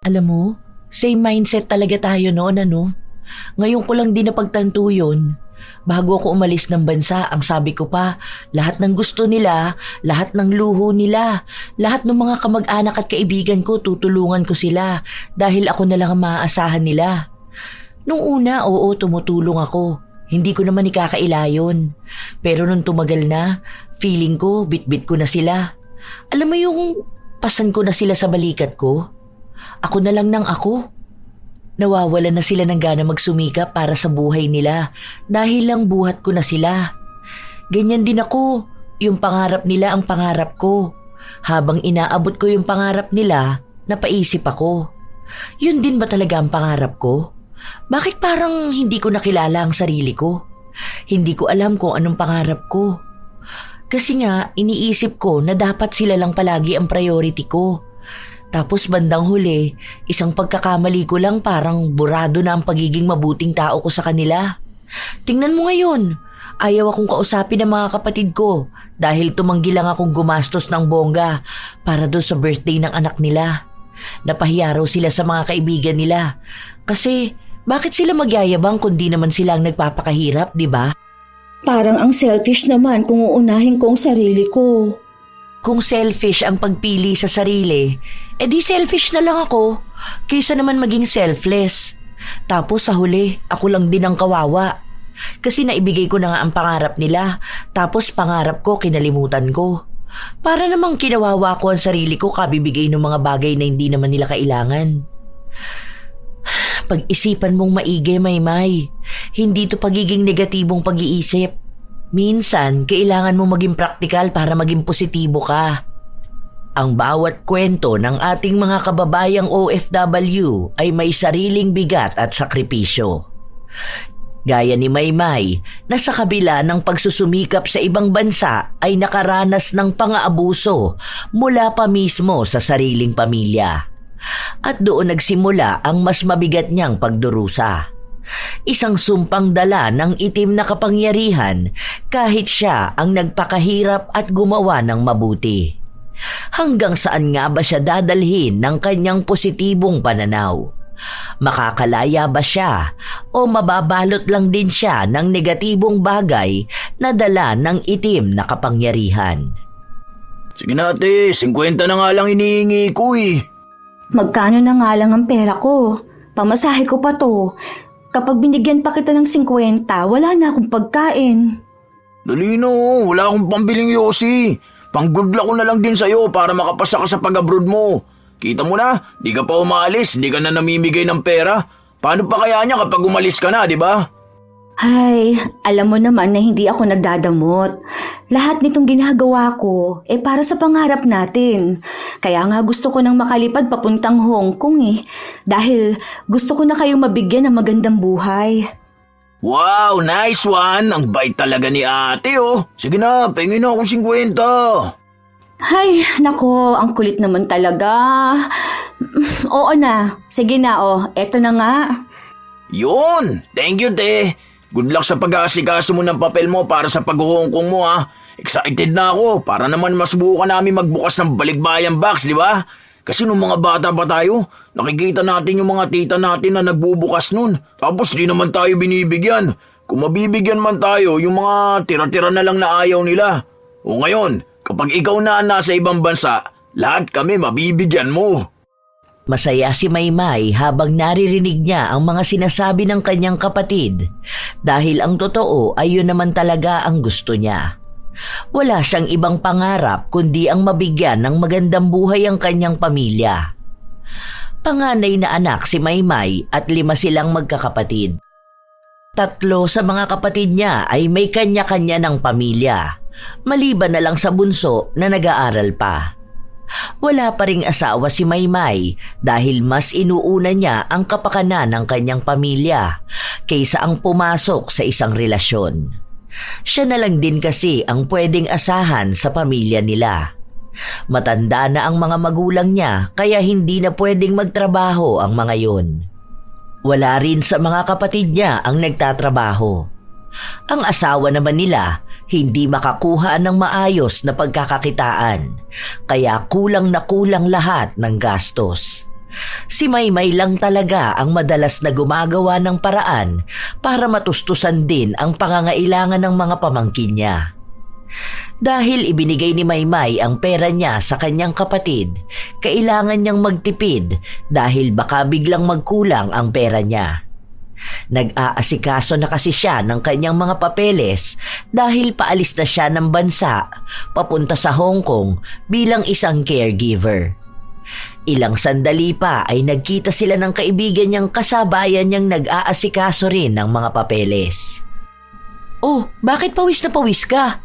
Alam mo, same mindset talaga tayo noon ano. Ngayon ko lang din napagtanto yun. Bago ako umalis ng bansa, ang sabi ko pa, lahat ng gusto nila, lahat ng luho nila, lahat ng mga kamag-anak at kaibigan ko, tutulungan ko sila dahil ako na lang ang maaasahan nila. Nung una, oo, tumutulong ako. Hindi ko naman ikakaila yun. Pero nung tumagal na, feeling ko, bit-bit ko na sila. Alam mo yung pasan ko na sila sa balikat ko? Ako na lang ng ako. Nawawalan na sila ng gana magsumikap para sa buhay nila dahil lang buhat ko na sila. Ganyan din ako. Yung pangarap nila ang pangarap ko. Habang inaabot ko yung pangarap nila, napaisip ako. Yun din ba talaga ang pangarap ko? Bakit parang hindi ko nakilala ang sarili ko? Hindi ko alam kung anong pangarap ko. Kasi nga, iniisip ko na dapat sila lang palagi ang priority ko. Tapos bandang huli, isang pagkakamali ko lang parang burado na ang pagiging mabuting tao ko sa kanila. Tingnan mo ngayon, ayaw akong kausapin ng mga kapatid ko dahil tumanggi lang akong gumastos ng bongga para doon sa birthday ng anak nila. Napahiya raw sila sa mga kaibigan nila. Kasi bakit sila magyayabang kundi naman sila ang nagpapakahirap, di ba? Parang ang selfish naman kung uunahin ko ang sarili ko. Kung selfish ang pagpili sa sarili, edi selfish na lang ako, kaysa naman maging selfless. Tapos sa huli, ako lang din ang kawawa. Kasi naibigay ko na nga ang pangarap nila, tapos pangarap ko kinalimutan ko. Para namang kinawawa ko ang sarili ko kabibigay ng mga bagay na hindi naman nila kailangan. Pag-isipan mong maigi, Maymay. Hindi to pagiging negatibong pag-iisip. Minsan, kailangan mo maging praktikal para maging positibo ka. Ang bawat kwento ng ating mga kababayang OFW ay may sariling bigat at sakripisyo. Gaya ni Maymay na sa kabila ng pagsusumikap sa ibang bansa ay nakaranas ng pang-aabuso mula pa mismo sa sariling pamilya. At doon nagsimula ang mas mabigat niyang pagdurusa. Isang sumpang dala ng itim na kapangyarihan kahit siya ang nagpakahirap at gumawa ng mabuti. Hanggang saan nga ba siya dadalhin ng kanyang positibong pananaw? Makakalaya ba siya o mababalot lang din siya ng negatibong bagay na dala ng itim na kapangyarihan? Sige na ate, 50 na nga lang inihingi ko eh. Magkano na nga lang ang pera ko? Pamasahe ko pa to. Kapag binigyan pa kita ng 50, wala na akong pagkain. Dali na, wala akong pambiling yosi. Pang-good luck ko na lang din sa'yo para makapasa ka sa pag-abroad mo. Kita mo na, di ka pa umalis, di ka na namimigay ng pera. Paano pa kaya niya kapag umalis ka na, di ba? Ay, alam mo naman na hindi ako nagdadamot. Lahat nitong ginagawa ko, para sa pangarap natin. Kaya nga gusto ko nang makalipad papuntang Hong Kong dahil gusto ko na kayong mabigyan ng magandang buhay. Wow, nice one. Ang bait talaga ni ate oh. Sige na, pengin na akong 50. Ay, nako, ang kulit naman talaga. Oo na, sige na eto na nga. Yun, thank you te. Good luck sa pag-aasikaso mo ng papel mo para sa pag-Hong Kong mo ha. Excited na ako para naman masubukan namin magbukas ng balikbayan box, di ba? Kasi nung mga bata pa tayo, nakikita natin yung mga tita natin na nagbubukas nun. Tapos di naman tayo binibigyan. Kung mabibigyan man tayo, yung mga tira-tira na lang na ayaw nila. O ngayon, kapag ikaw na nasa ibang bansa, lahat kami mabibigyan mo. Masaya si Maymay habang naririnig niya ang mga sinasabi ng kanyang kapatid dahil ang totoo ay yun naman talaga ang gusto niya. Wala siyang ibang pangarap kundi ang mabigyan ng magandang buhay ang kanyang pamilya. Panganay na anak si Maymay at 5 silang magkakapatid. 3 sa mga kapatid niya ay may kanya-kanya ng pamilya, maliban na lang sa bunso na nag-aaral pa. Wala pa ring asawa si Maymay dahil mas inuuna niya ang kapakanan ng kanyang pamilya kaysa ang pumasok sa isang relasyon. Siya na lang din kasi ang pwedeng asahan sa pamilya nila. Matanda na ang mga magulang niya kaya hindi na pwedeng magtrabaho ang mga yon. Wala rin sa mga kapatid niya ang nagtatrabaho. Ang asawa naman nila hindi makakuha ng maayos na pagkakakitaan, kaya kulang na kulang lahat ng gastos. Si Maymay lang talaga ang madalas na gumagawa ng paraan para matustusan din ang pangangailangan ng mga pamangkin niya. Dahil ibinigay ni Maymay ang pera niya sa kanyang kapatid, kailangan niyang magtipid dahil baka biglang magkulang ang pera niya. Nag-aasikaso na kasi siya ng kanyang mga papeles dahil paalis na siya ng bansa papunta sa Hong Kong bilang isang caregiver. Ilang sandali pa ay nagkita sila ng kaibigan niyang kasabayan niyang nag-aasikaso rin ng mga papeles. Oh, bakit pawis na pawis ka?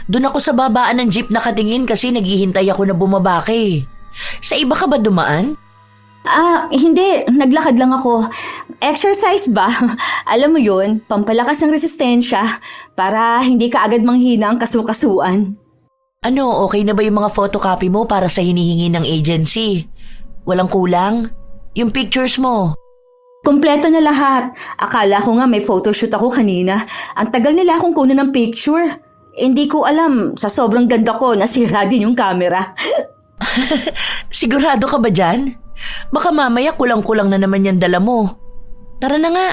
Doon ako sa babaan ng jeep nakatingin kasi naghihintay ako na bumaba ka eh. Sa iba ka ba dumaan? Hindi. Naglakad lang ako. Exercise ba? Alam mo yun, pampalakas ng resistensya para hindi ka agad manghina ang kasukasuan. Ano, okay na ba yung mga photocopy mo para sa hinihingi ng agency? Walang kulang? Yung pictures mo? Kompleto na lahat. Akala ko nga may photoshoot ako kanina. Ang tagal nila akong kunin ng picture. Hindi ko alam, sa sobrang ganda ko, nasira din yung camera. Sigurado ka ba dyan? Baka mamaya kulang-kulang na naman yung dala mo. Tara na nga.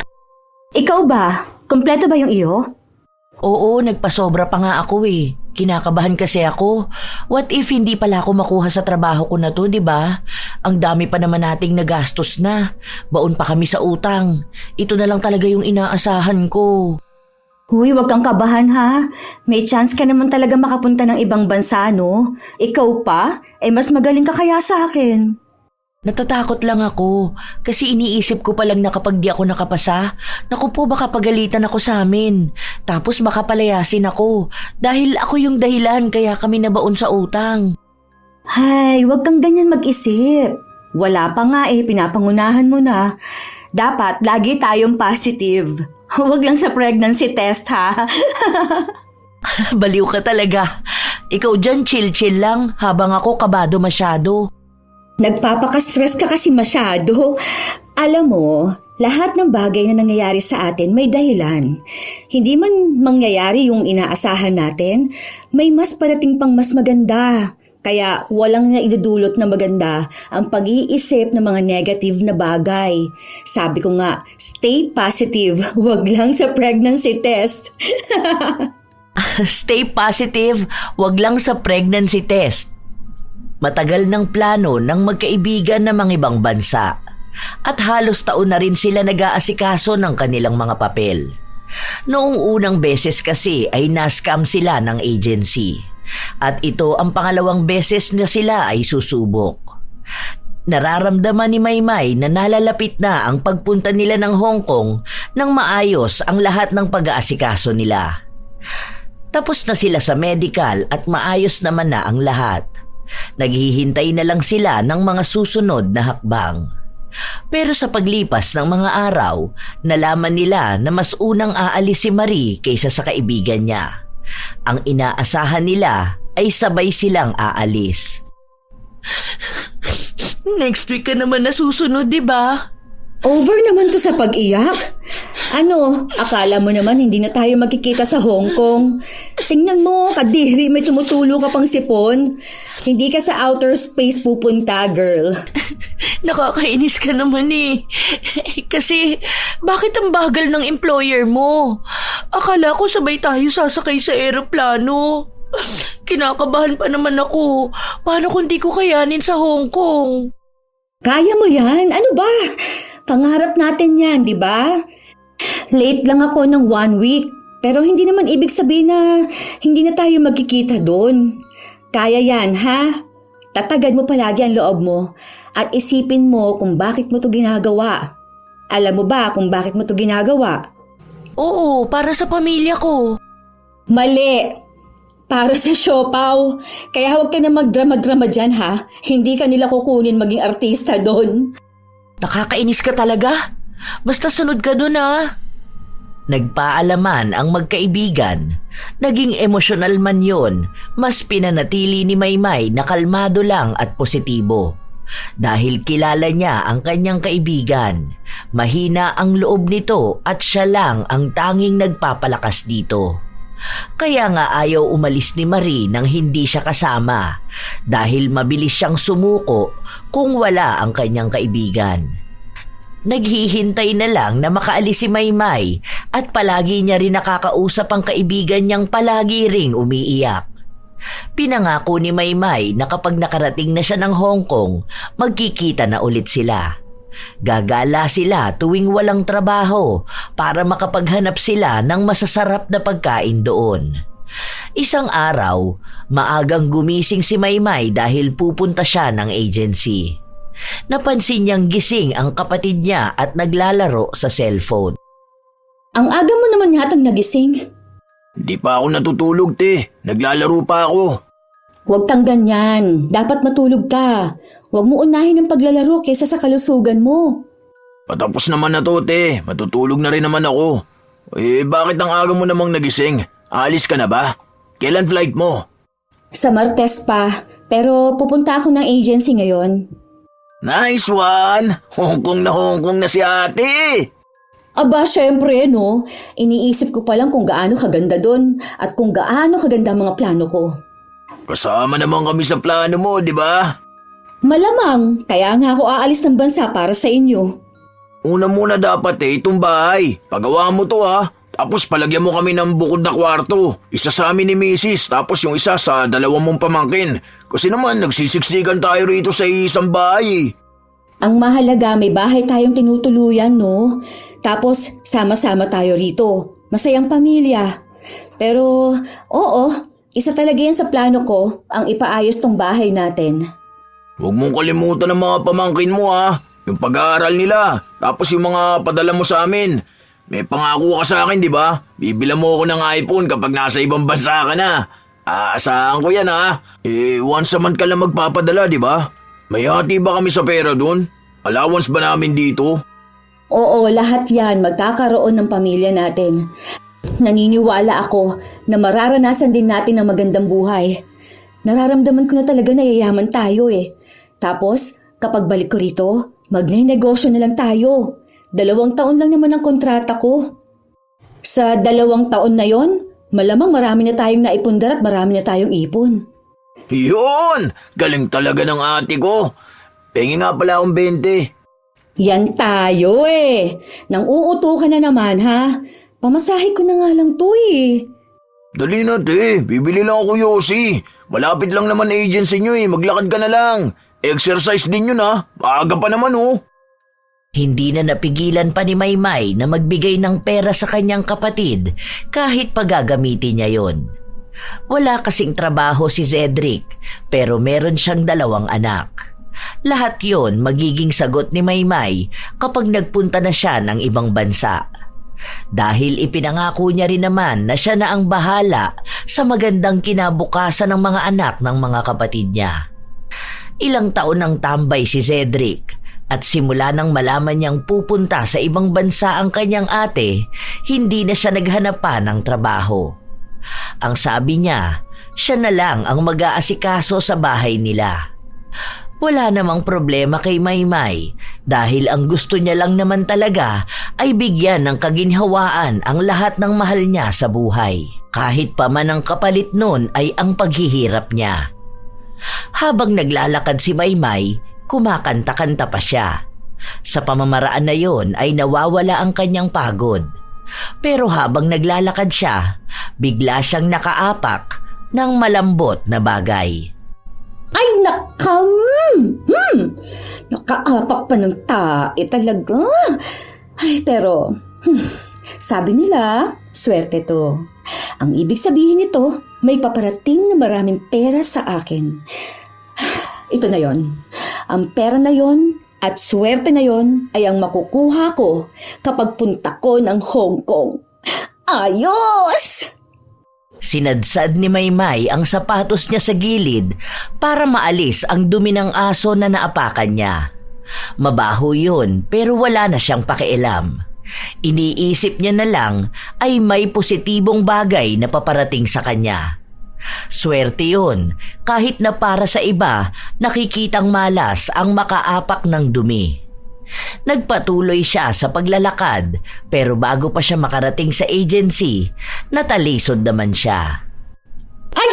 Ikaw ba? Kompleto ba yung iyo? Oo, nagpasobra pa nga ako eh. Kinakabahan kasi ako. What if hindi pala ako makuha sa trabaho ko na to, di ba? Ang dami pa naman nating nagastos na. Baon pa kami sa utang. Ito na lang talaga yung inaasahan ko. Huy, wag kang kabahan ha. May chance ka naman talaga makapunta ng ibang bansa, no? Ikaw pa? Mas magaling ka kaya sa akin. Natatakot lang ako kasi iniisip ko pa lang na kapag di ako nakapasa, naku po baka pagalitan ako sa amin. Tapos baka palayasin ako dahil ako yung dahilan kaya kami nabaon sa utang. Hay, wag kang ganyan mag-isip. Wala pa nga pinapangunahan mo na. Dapat lagi tayong positive. Huwag lang sa pregnancy test ha. Baliw ka talaga. Ikaw dyan chill-chill lang habang ako kabado masyado. Nagpapaka-stress ka kasi masyado. Alam mo, lahat ng bagay na nangyayari sa atin may dahilan. Hindi man mangyayari yung inaasahan natin, may mas parating pang mas maganda. Kaya walang naidudulot na maganda ang pag-iisip ng mga negative na bagay. Sabi ko nga, stay positive, wag lang sa pregnancy test. Stay positive, wag lang sa pregnancy test. Matagal ng plano ng magkaibigan ng mga ibang bansa at halos taon na rin sila nag-aasikaso ng kanilang mga papel. Noong unang beses kasi ay na-scam sila ng agency. At ito ang pangalawang beses na sila ay susubok. Nararamdaman ni Maymay na nalalapit na ang pagpunta nila ng Hong Kong nang maayos ang lahat ng pag-aasikaso nila. Tapos na sila sa medical at maayos naman na ang lahat. Naghihintay na lang sila ng mga susunod na hakbang. Pero sa paglipas ng mga araw, nalaman nila na mas unang aalis si Marie kaysa sa kaibigan niya. Ang inaasahan nila ay sabay silang aalis. Next week ka naman na susunod, di ba? Over naman to sa pag-iyak. Ano, akala mo naman hindi na tayo magkikita sa Hong Kong. Tingnan mo, kadiri, may tumutulo ka pang sipon. Hindi ka sa outer space pupunta, girl. Nakakainis ka naman eh. Kasi, bakit ang bagal ng employer mo? Akala ko sabay tayo sasakay sa eroplano. Kinakabahan pa naman ako. Paano kung di ko kayanin sa Hong Kong? Kaya mo yan? Ano ba? Pangarap natin yan, di ba? Late lang ako ng 1 week. Pero hindi naman ibig sabihin na hindi na tayo magkikita doon. Kaya yan, ha? Tatagad mo palagi ang loob mo at isipin mo kung bakit mo to ginagawa. Alam mo ba kung bakit mo to ginagawa? Oo, para sa pamilya ko. Mali! Para sa siopaw. Kaya huwag ka na magdrama-drama dyan, ha? Hindi ka nila kukunin maging artista doon. Nakakainis ka talaga. Basta sunod ka dun, ha? Nagpaalaman ang magkaibigan. Naging emosyonal man yon, mas pinanatili ni Maymay na kalmado lang at positibo. Dahil kilala niya ang kanyang kaibigan, mahina ang loob nito at siya lang ang tanging nagpapalakas dito. Kaya nga ayaw umalis ni Marie nang hindi siya kasama dahil mabilis siyang sumuko kung wala ang kanyang kaibigan. Naghihintay na lang na makaalis si Maymay at palagi niya rin nakakausap ang kaibigan niyang palagi ring umiiyak. Pinangako ni Maymay na kapag nakarating na siya ng Hong Kong, magkikita na ulit sila. Gagala sila tuwing walang trabaho para makapaghanap sila ng masasarap na pagkain doon. Isang araw, maagang gumising si Maymay dahil pupunta siya ng agency. Napansin niyang gising ang kapatid niya at naglalaro sa cellphone. Ang aga mo naman yatang nagising. Di pa ako natutulog, te. Naglalaro pa ako. Huwag kang ganyan. Dapat matulog ka. Huwag mo unahin ang paglalaro kaysa sa kalusugan mo. Patapos naman na to, te. Matutulog na rin naman ako. Bakit ang aga mo namang nagising? Alis ka na ba? Kailan flight mo? Sa Martes pa, pero pupunta ako ng agency ngayon. Nice one! Hong Kong na si ate! Aba, syempre, no? Iniisip ko pa lang kung gaano kaganda doon at kung gaano kaganda ang mga plano ko. Kasama naman kami sa plano mo, di ba? Malamang, kaya nga ako aalis ng bansa para sa inyo. Una muna dapat itong bahay. Pagawa mo to Tapos palagyan mo kami ng bukod na kwarto. Isa sa amin ni Mrs. Tapos yung isa sa dalawang mong pamangkin. Kasi naman nagsisiksikan tayo rito sa isang bahay. Ang mahalaga, may bahay tayong tinutuluyan, no? Tapos, sama-sama tayo rito. Masayang pamilya. Pero, oo, isa talaga yan sa plano ko, ang ipaayos tong bahay natin. Huwag mong kalimutan ng mga pamangkin mo Yung pag-aaral nila. Tapos yung mga padala mo sa amin. May pangako ka sa akin, di ba? Bibilang mo ako ng iPhone kapag nasa ibang bansa ka na. Aasahan ko yan once a month ka lang magpapadala, di ba? May hati ba kami sa pera dun? Allowance ba namin dito? Oo, lahat yan magkakaroon ng pamilya natin. Naniniwala ako na mararanasan din natin ang magandang buhay. Nararamdaman ko na talaga na yayaman tayo Tapos, kapag balik ko rito, magnenegosyo na lang tayo. 2 taon lang naman ang kontrata ko. Sa 2 taon na yon, malamang marami na tayong naipundar at marami na tayong ipon. Yun! Galing talaga ng ate ko. Pengi nga pala akong 20. Yan tayo Nang uuto ka na naman Pamasahe ko na nga lang to Dali na, te. Bibili lang ako yosi. Malapit lang naman agency nyo Maglakad ka na lang. Exercise din yun Maaga pa naman Hindi na napigilan pa ni Maymay na magbigay ng pera sa kanyang kapatid kahit pagagamitin niya yon. Wala kasing trabaho si Cedric pero meron siyang 2 anak. Lahat yon magiging sagot ni Maymay kapag nagpunta na siya ng ibang bansa. Dahil ipinangako niya rin naman na siya na ang bahala sa magandang kinabukasan ng mga anak ng mga kapatid niya. Ilang taon nang tambay si Cedric at simula nang malaman niyang pupunta sa ibang bansa ang kanyang ate, hindi na siya naghanap pa ng trabaho. Ang sabi niya, siya na lang ang mag-aasikaso sa bahay nila. Wala namang problema kay Maymay dahil ang gusto niya lang naman talaga ay bigyan ng kaginhawaan ang lahat ng mahal niya sa buhay. Kahit pa man ang kapalit nun ay ang paghihirap niya. Habang naglalakad si Maymay, kumakanta-kanta pa siya. Sa pamamaraan na yon ay nawawala ang kanyang pagod. Pero habang naglalakad siya, bigla siyang nakaapak ng malambot na bagay. Ay, nakaapak pa ng tae talaga. Ay, pero, sabi nila, swerte to. Ang ibig sabihin nito, may paparating na maraming pera sa akin. Ito na yon. Ang pera na yon at swerte na yon ay ang makukuha ko kapag punta ko ng Hong Kong. Ayos! Sinadsad ni Maymay ang sapatos niya sa gilid para maalis ang dumi ng aso na naapakan niya. Mabaho yun pero wala na siyang pakialam. Iniisip niya na lang ay may positibong bagay na paparating sa kanya. Swerte yun kahit na para sa iba nakikitang malas ang makaapak ng dumi. Nagpatuloy siya sa paglalakad pero bago pa siya makarating sa agency, natalisod naman siya. Ay!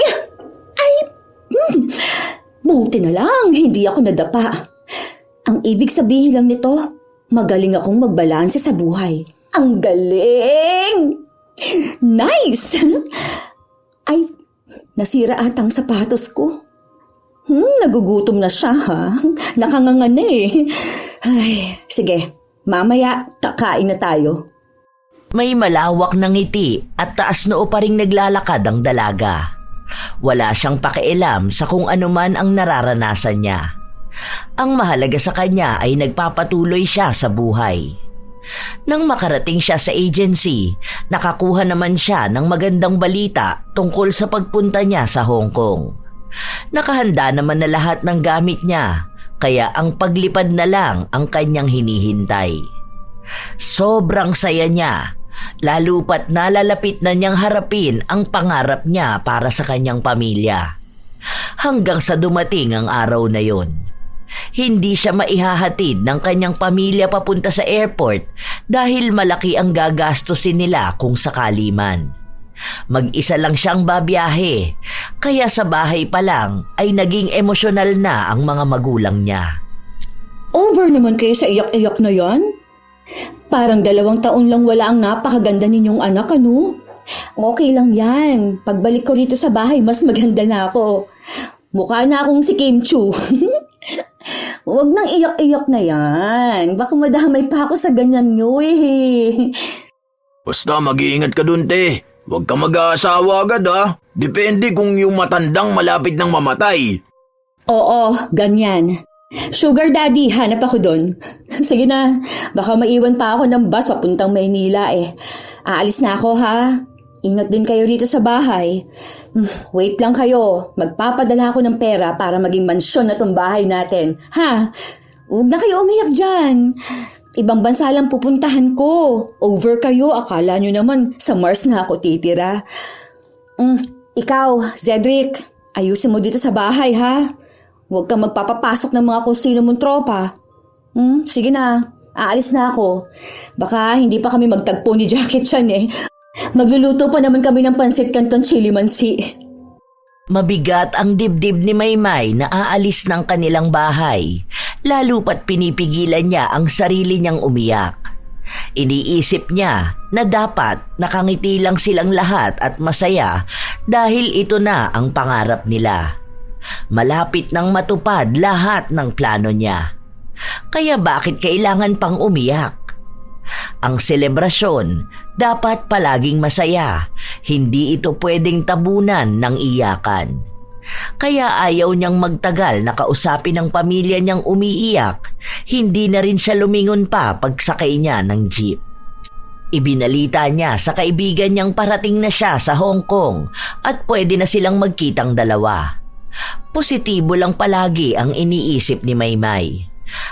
Buti na lang, hindi ako nadapa. Ang ibig sabihin lang nito, magaling akong magbalanse sa buhay. Ang galing! Nice! Ay, nasira atang sapatos ko. Nagugutom na siya ha. Nakanganga na eh. Ay, sige, mamaya kakain na tayo. May malawak na ngiti at taas noo pa ring naglalakad ang dalaga. Wala siyang pakialam sa kung anuman ang nararanasan niya. Ang mahalaga sa kanya ay nagpapatuloy siya sa buhay. Nang makarating siya sa agency, nakakuha naman siya ng magandang balita tungkol sa pagpunta niya sa Hong Kong. Nakahanda naman na lahat ng gamit niya, kaya ang paglipad na lang ang kanyang hinihintay. Sobrang saya niya, lalo pat nalalapit na niyang harapin ang pangarap niya para sa kanyang pamilya. Hanggang sa dumating ang araw na yon. Hindi siya maihahatid ng kanyang pamilya papunta sa airport dahil malaki ang gagastusin nila kung sakali man. Mag-isa lang siyang babiyahe, kaya sa bahay pa lang ay naging emosyonal na ang mga magulang niya. Over naman kayo sa iyak-iyak na yan? Parang 2 taon lang wala ang napakaganda ninyong anak, ano? Okay lang yan. Pagbalik ko rito sa bahay, mas maganda na ako. Mukha na akong si Kim Chu. Huwag nang iyak-iyak na yan. Baka madamay pa ako sa ganyan nyo eh. Basta mag-iingat ka dun, te. Huwag ka mag-aasawa agad, ha? Depende kung yung matandang malapit ng mamatay. Oo, ganyan. Sugar daddy, hanap ako doon. Sige na, baka maiwan pa ako ng bus papuntang Maynila eh. Aalis na ako ha. Ingat din kayo rito sa bahay. Wait lang kayo, magpapadala ako ng pera para maging mansyon na tong bahay natin. Ha? Huwag na kayo umiyak dyan. Ibang bansa lang pupuntahan ko. Over kayo, akala nyo naman sa Mars na ako titira. Ikaw, Cedric, ayusin mo dito sa bahay ha. Huwag kang magpapapasok ng mga kung sino mong tropa. Sige na, aalis na ako. Baka hindi pa kami magtagpo ni Jackie Chan eh. Magluluto pa naman kami ng pansit canton chili mansi. Mabigat ang dibdib ni Maymay na aalis ng kanilang bahay, lalo pat pinipigilan niya ang sarili niyang umiyak. Iniisip niya na dapat nakangiti lang silang lahat at masaya dahil ito na ang pangarap nila. Malapit nang matupad lahat ng plano niya. Kaya bakit kailangan pang umiyak? Ang selebrasyon dapat palaging masaya, hindi ito pwedeng tabunan ng iyakan. Kaya ayaw niyang magtagal na kausapin ng pamilya niyang umiiyak, hindi na rin siya lumingon pa pagsakay niya ng jeep. Ibinalita niya sa kaibigan niyang parating na siya sa Hong Kong at pwede na silang magkitang dalawa. Positibo lang palagi ang iniisip ni Maymay.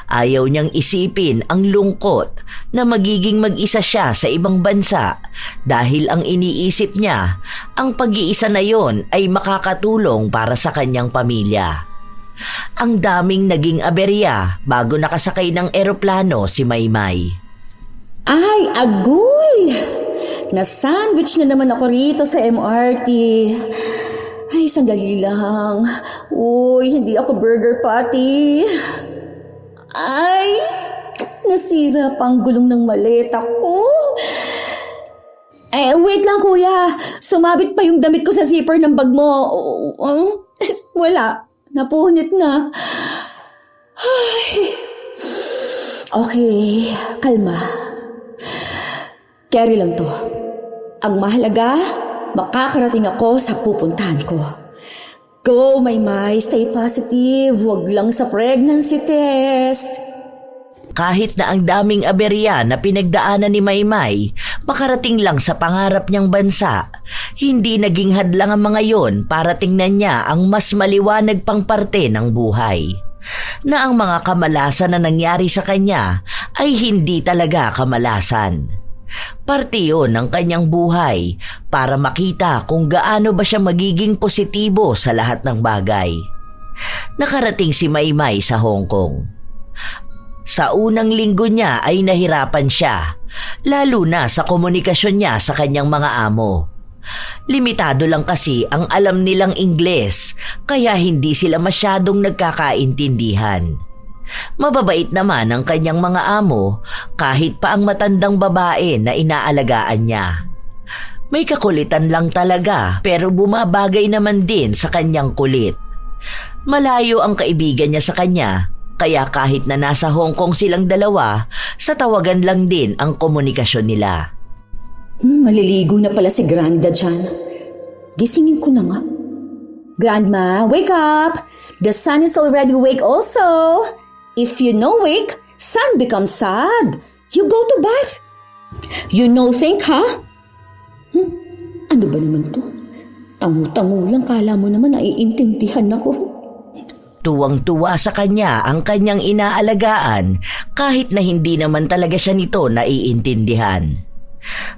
Ayaw niyang isipin ang lungkot na magiging mag-isa siya sa ibang bansa dahil ang iniisip niya, ang pag-iisa na yon ay makakatulong para sa kanyang pamilya. Ang daming naging aberya bago nakasakay ng eroplano si Maymay. Ay, agoy! Na-sandwich na naman ako rito sa MRT. Ay, sandali lang. Uy, hindi ako burger patty. Ay, nasira pa ang gulong ng maleta ko. Wait lang kuya. Sumabit pa yung damit ko sa zipper ng bag mo. Wala. Napunit na. Ay. Okay, kalma. Carry lang to. Ang mahalaga, makakarating ako sa pupuntahan ko. Go, Maymay. Stay positive. Huwag lang sa pregnancy test. Kahit na ang daming aberya na pinagdaanan ni Maymay, makarating lang sa pangarap niyang bansa, hindi naging hadlang ang mga yon para tingnan niya ang mas maliwanag pang parte ng buhay. Na ang mga kamalasan na nangyari sa kanya ay hindi talaga kamalasan. Parte yun ng kanyang buhay para makita kung gaano ba siya magiging positibo sa lahat ng bagay. Nakarating si Maymay sa Hong Kong. Sa unang linggo niya ay nahirapan siya, lalo na sa komunikasyon niya sa kanyang mga amo. Limitado lang kasi ang alam nilang Ingles, kaya hindi sila masyadong nagkakaintindihan. Mababait naman ang kanyang mga amo kahit pa ang matandang babae na inaalagaan niya. May kakulitan lang talaga pero bumabagay naman din sa kanyang kulit. Malayo ang kaibigan niya sa kanya, kaya kahit na nasa Hong Kong silang dalawa, sa tawagan lang din ang komunikasyon nila. Maliligo na pala si Granda dyan. Gisingin ko na nga. Grandma, wake up! The sun is already awake also. If you no wake, sun becomes sad. You go to bath. You no think, ha? Ano ba naman to? Tango-tango lang, kala mo naman naiintindihan ako. Tuwang-tuwa sa kanya ang kanyang inaalagaan kahit na hindi naman talaga siya nito naiintindihan.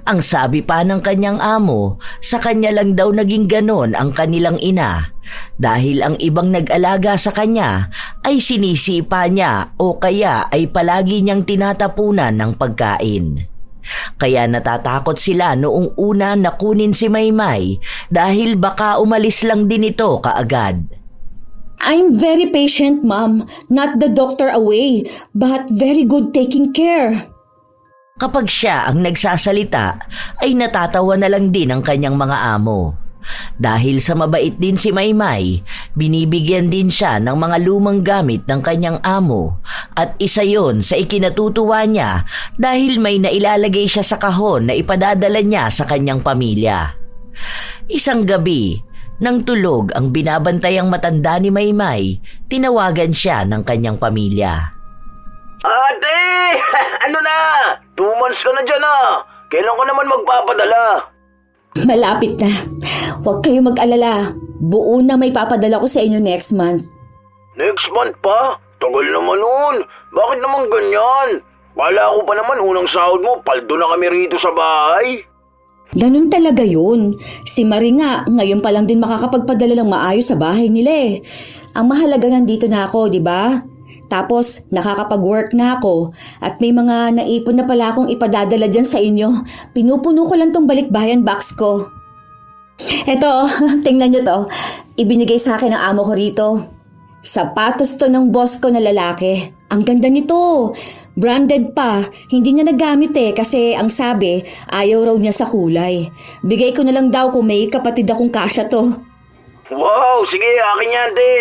Ang sabi pa ng kanyang amo, sa kanya lang daw naging ganon ang kanilang ina dahil ang ibang nag-alaga sa kanya ay sinisipa niya o kaya ay palagi niyang tinatapunan ng pagkain. Kaya natatakot sila noong una na kunin si Maymay dahil baka umalis lang din ito kaagad. I'm very patient, Mom. Not the doctor away, but very good taking care. Kapag siya ang nagsasalita, ay natatawa na lang din ang kanyang mga amo. Dahil sa mabait din si Maymay, binibigyan din siya ng mga lumang gamit ng kanyang amo at isa yon sa ikinatutuwa niya dahil may nailalagay siya sa kahon na ipadadala niya sa kanyang pamilya. Isang gabi, nang tulog ang binabantayang matanda ni Maymay, tinawagan siya ng kanyang pamilya. Ate! Ano na? 2 months ka na dyan ah. Kailan ka naman magpapadala? Malapit na. Huwag kayo mag-alala. Buo na may papadala ko sa inyo next month. Next month pa? Tagal naman nun. Bakit naman ganyan? Wala ko pa naman unang sahod mo, paldo na kami rito sa bahay. Ganun talaga yun. Si Marie nga, ngayon pa lang din makakapagpadala ng maayos sa bahay nila eh. Ang mahalaga nandito na ako, di ba? Tapos, nakakapag-work na ako at may mga naipon na pala akong ipadadala dyan sa inyo. Pinupuno ko lang tong balikbayan box ko. Eto, tingnan nyo to. Ibinigay sa akin ng amo ko rito. Sapatos to ng boss ko na lalaki. Ang ganda nito. Branded pa. Hindi niya nagamit kasi ang sabi, ayaw raw niya sa kulay. Bigay ko na lang daw kung may kapatid akong kasya to. Wow, sige, akin yan, te.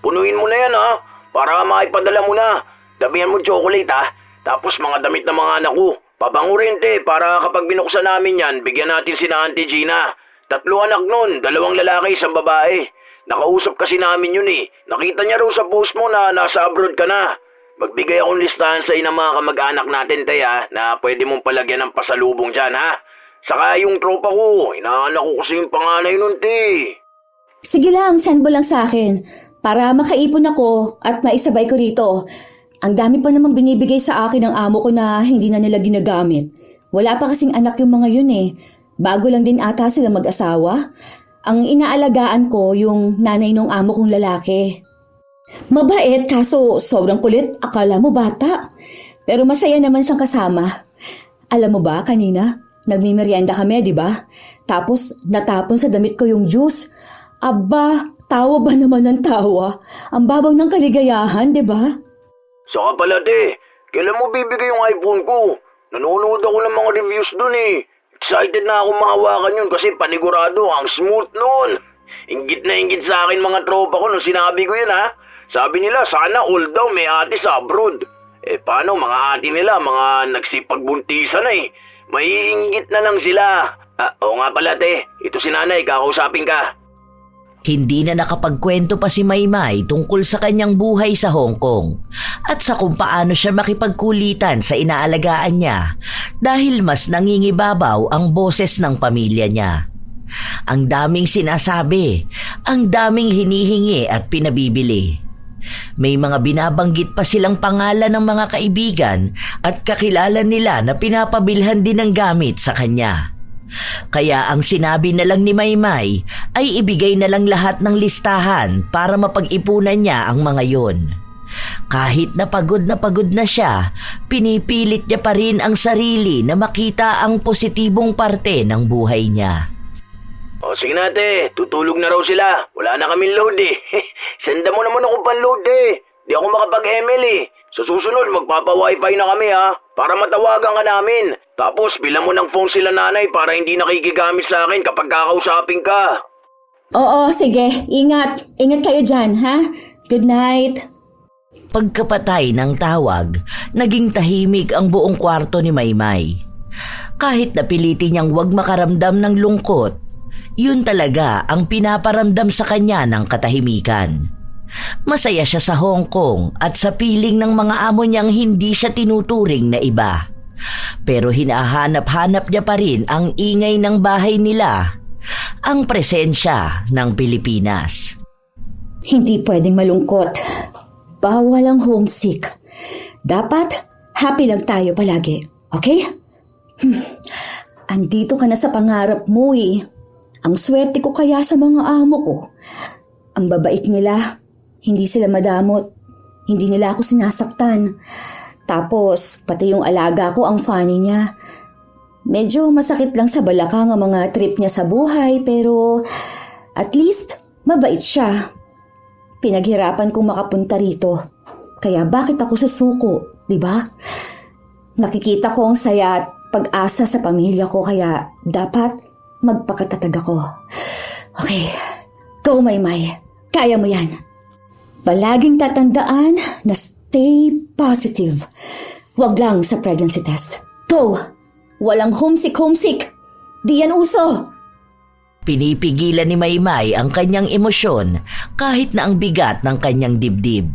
Punuin mo na yan, ha? Para maipadala mo na. Damihan mo chocolate, ha? Tapos mga damit ng mga anak ko. Pabango rin, te, para kapag binuksan namin yan, bigyan natin si na Auntie Gina. 3 anak nun, 2 lalaki, 1 babae. Nakausap kasi namin yun eh. Nakita niya raw sa post mo na nasa abroad ka na. Magbigay akong listahan sa ng mga kamag-anak natin, te, ha? Na pwede mong palagyan ng pasalubong dyan, ha? Saka yung tropa ko, inaanak ko kasi yung panganay nun, te. Sige lang, send mo lang sa akin. Para makaipon ako at maisabay ko rito. Ang dami pa namang binibigay sa akin ng amo ko na hindi na nila ginagamit. Wala pa kasing anak yung mga yun eh. Bago lang din ata sila mag-asawa. Ang inaalagaan ko yung nanay ng amo kong lalaki. Mabait kaso sobrang kulit, akala mo bata. Pero masaya naman siyang kasama. Alam mo ba kanina, nagmimerienda kami, di ba? Tapos natapon sa damit ko yung juice. Aba, tawa ba naman ng tawa? Ang babaw ng kaligayahan, di ba? Saka pala, te, kailan mo bibigay yung iPhone ko? Nanonood ako ng mga reviews dun eh. Excited na ako mahawakan yun kasi panigurado, ang smooth nun. Inggit na inggit sa akin mga tropa ko nung sinabi ko yun, ha. Sabi nila, sana all daw may ate sa abroad. Paano mga ate nila, mga nagsipagbuntisan na eh. May inggit na lang sila. Oo nga pala, te, ito si nanay, kakausapin ka. Hindi na nakapagkwento pa si Maymay tungkol sa kanyang buhay sa Hong Kong at sa kung paano siya makipagkulitan sa inaalagaan niya dahil mas nangingibabaw ang boses ng pamilya niya. Ang daming sinasabi, ang daming hinihingi at pinabibili. May mga binabanggit pa silang pangalan ng mga kaibigan at kakilala nila na pinapabilhan din ng gamit sa kanya. Kaya ang sinabi na lang ni Maymay ay ibigay na lang lahat ng listahan para mapag-ipunan niya ang mga yon. Kahit na pagod na siya, pinipilit niya pa rin ang sarili na makita ang positibong parte ng buhay niya. O sige na ate, tutulog na raw sila. Wala na kaming load eh. Senda mo naman ako pan-load eh. Di ako makapag-ML eh. Sa susunod, magpapa-wifi na kami ha. Para matawagan ka namin. Tapos, bilang mo ng phone sila nanay para hindi nakikigamit sa akin kapag kakausapin ka. Oo, sige. Ingat. Ingat kayo dyan, ha? Good night. Pagkapatay ng tawag, naging tahimik ang buong kwarto ni Maymay. Kahit napilitin niyang huwag makaramdam ng lungkot, yun talaga ang pinaparamdam sa kanya ng katahimikan. Masaya siya sa Hong Kong at sa piling ng mga amo niyang hindi siya tinuturing na iba. Pero hinahanap-hanap niya pa rin ang ingay ng bahay nila, ang presensya ng Pilipinas. Hindi pwedeng malungkot. Bawal ang homesick. Dapat happy lang tayo palagi. Okay? Andito ka na sa pangarap mo eh. Ang swerte ko kaya sa mga amo ko. Ang babait nila. Hindi sila madamot. Hindi nila ako sinasaktan. Tapos, pati yung alaga ko ang funny niya. Medyo masakit lang sa balakang ang mga trip niya sa buhay, pero at least mabait siya. Pinaghirapan kong makapunta rito. Kaya bakit ako susuko, di ba? Nakikita ko ang saya at pag-asa sa pamilya ko, kaya dapat magpakatatag ako. Okay, go Maymay. Kaya mo yan. Palaging tatandaan na stay positive. Huwag lang sa pregnancy test. Go! Walang homesick. Di yan uso. Pinipigilan ni Maymay ang kanyang emosyon kahit na ang bigat ng kanyang dibdib.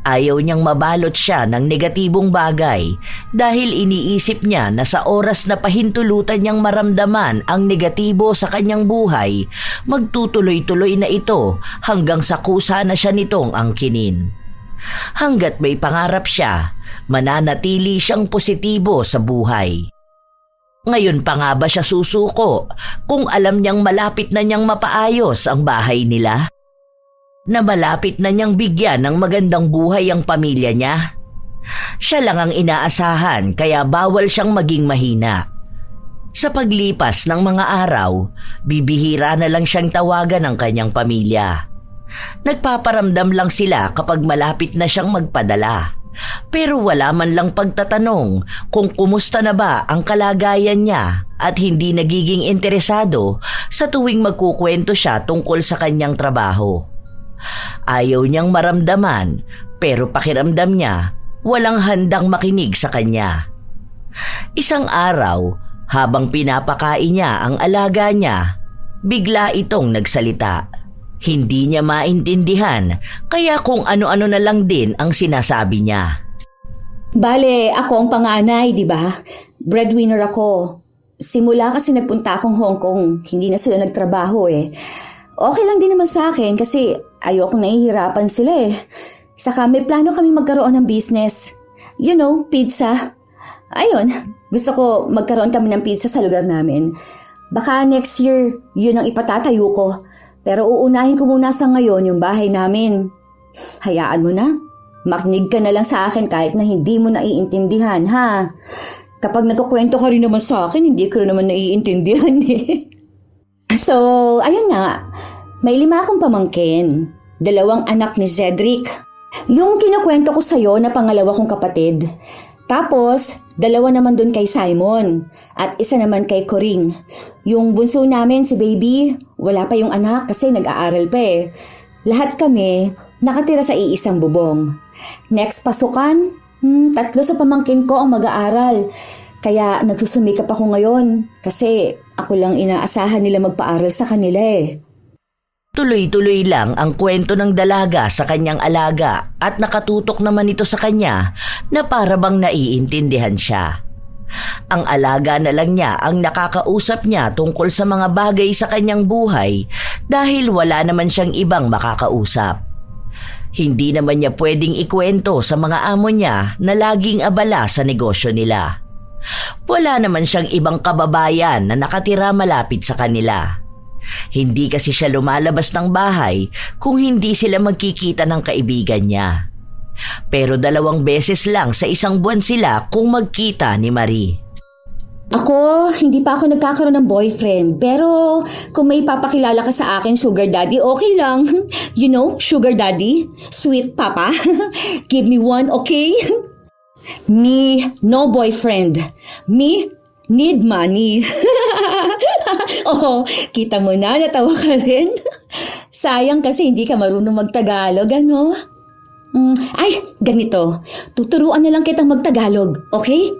Ayaw niyang mabalot siya ng negatibong bagay dahil iniisip niya na sa oras na pahintulutan niyang maramdaman ang negatibo sa kanyang buhay, magtutuloy-tuloy na ito hanggang sa kusa na siya nitong angkinin. Hanggat may pangarap siya, mananatili siyang positibo sa buhay. Ngayon pa nga ba siya susuko kung alam niyang malapit na niyang mapaayos ang bahay nila? Na malapit na niyang bigyan ng magandang buhay ang pamilya niya? Siya lang ang inaasahan kaya bawal siyang maging mahina. Sa paglipas ng mga araw, bibihira na lang siyang tawagan ng kanyang pamilya. Nagpaparamdam lang sila kapag malapit na siyang magpadala. Pero wala man lang pagtatanong kung kumusta na ba ang kalagayan niya at hindi nagiging interesado sa tuwing magkukwento siya tungkol sa kanyang trabaho. Ayaw niyang maramdaman pero pakiramdam niya walang handang makinig sa kanya. Isang araw, habang pinapakain niya ang alaga niya, bigla itong nagsalita. Hindi niya maintindihan kaya kung ano-ano na lang din ang sinasabi niya. Bale, ako ang panganay, di ba? Breadwinner ako. Simula kasi nagpunta akong Hong Kong, hindi na sila nagtrabaho eh. Okay lang din naman sa akin kasi ayokong nahihirapan sila eh. Saka may plano kami magkaroon ng business. You know, pizza. Ayun, gusto ko magkaroon kami ng pizza sa lugar namin. Baka next year, yun ang ipatatayo ko. Pero uunahin ko muna sa ngayon yung bahay namin. Hayaan mo na. Makinig ka na lang sa akin kahit na hindi mo naiintindihan, ha? Kapag nagkukwento ka rin naman sa akin, hindi ko rin naman naiintindihan eh. So, ayun nga. May 5 akong pamangkin. 2 anak ni Cedric. Yung kinukwento ko sa'yo na pangalawa kong kapatid. Tapos, 2 naman dun kay Simon. At 1 naman kay Coring. Yung bunso namin, si Baby, wala pa yung anak kasi nag-aaral pa eh. Lahat kami nakatira sa iisang bubong. Next pasukan, 3 sa pamangkin ko ang mag-aaral. Kaya nagsusumikap ako ngayon kasi ako lang inaasahan nila magpaaral sa kanila eh. Tuloy-tuloy lang ang kwento ng dalaga sa kanyang alaga at nakatutok naman ito sa kanya na para bang naiintindihan siya. Ang alaga na lang niya ang nakakausap niya tungkol sa mga bagay sa kanyang buhay dahil wala naman siyang ibang makakausap. Hindi naman niya pwedeng ikwento sa mga amo niya na laging abala sa negosyo nila. Wala naman siyang ibang kababayan na nakatira malapit sa kanila. Hindi kasi siya lumalabas ng bahay kung hindi sila magkikita ng kaibigan niya. Pero 2 beses lang sa isang buwan sila kung magkita ni Marie. Ako, hindi pa ako nagkakaroon ng boyfriend. Pero kung may papakilala ka sa akin, sugar daddy, okay lang. You know, sugar daddy? Sweet papa? Give me one, okay? Me, no boyfriend. Me, need money. Oh, kita mo na, natawa ka rin. Sayang kasi hindi ka marunong magtagalog, ano? Ay, ganito. Tuturuan na lang kitang magtagalog, okay?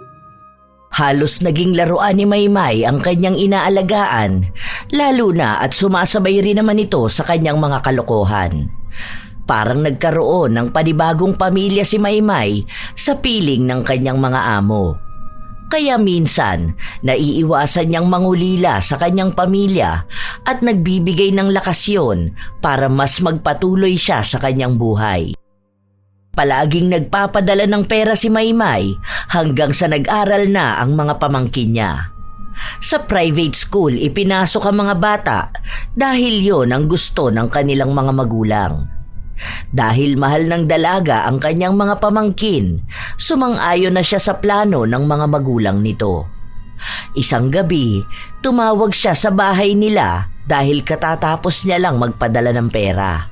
Halos naging laruan ni Maymay ang kanyang inaalagaan, lalo na at sumasabay rin naman ito sa kanyang mga kalokohan. Parang nagkaroon ng panibagong pamilya si Maymay sa piling ng kanyang mga amo. Kaya minsan, naiiwasan niyang mangulila sa kanyang pamilya at nagbibigay ng lakas yun para mas magpatuloy siya sa kanyang buhay. Palaging nagpapadala ng pera si Maymay hanggang sa nag-aral na ang mga pamangkin niya. Sa private school ipinasok ang mga bata dahil yon ang gusto ng kanilang mga magulang. Dahil mahal ng dalaga ang kanyang mga pamangkin, sumang-ayon na siya sa plano ng mga magulang nito. Isang gabi, tumawag siya sa bahay nila dahil katatapos niya lang magpadala ng pera.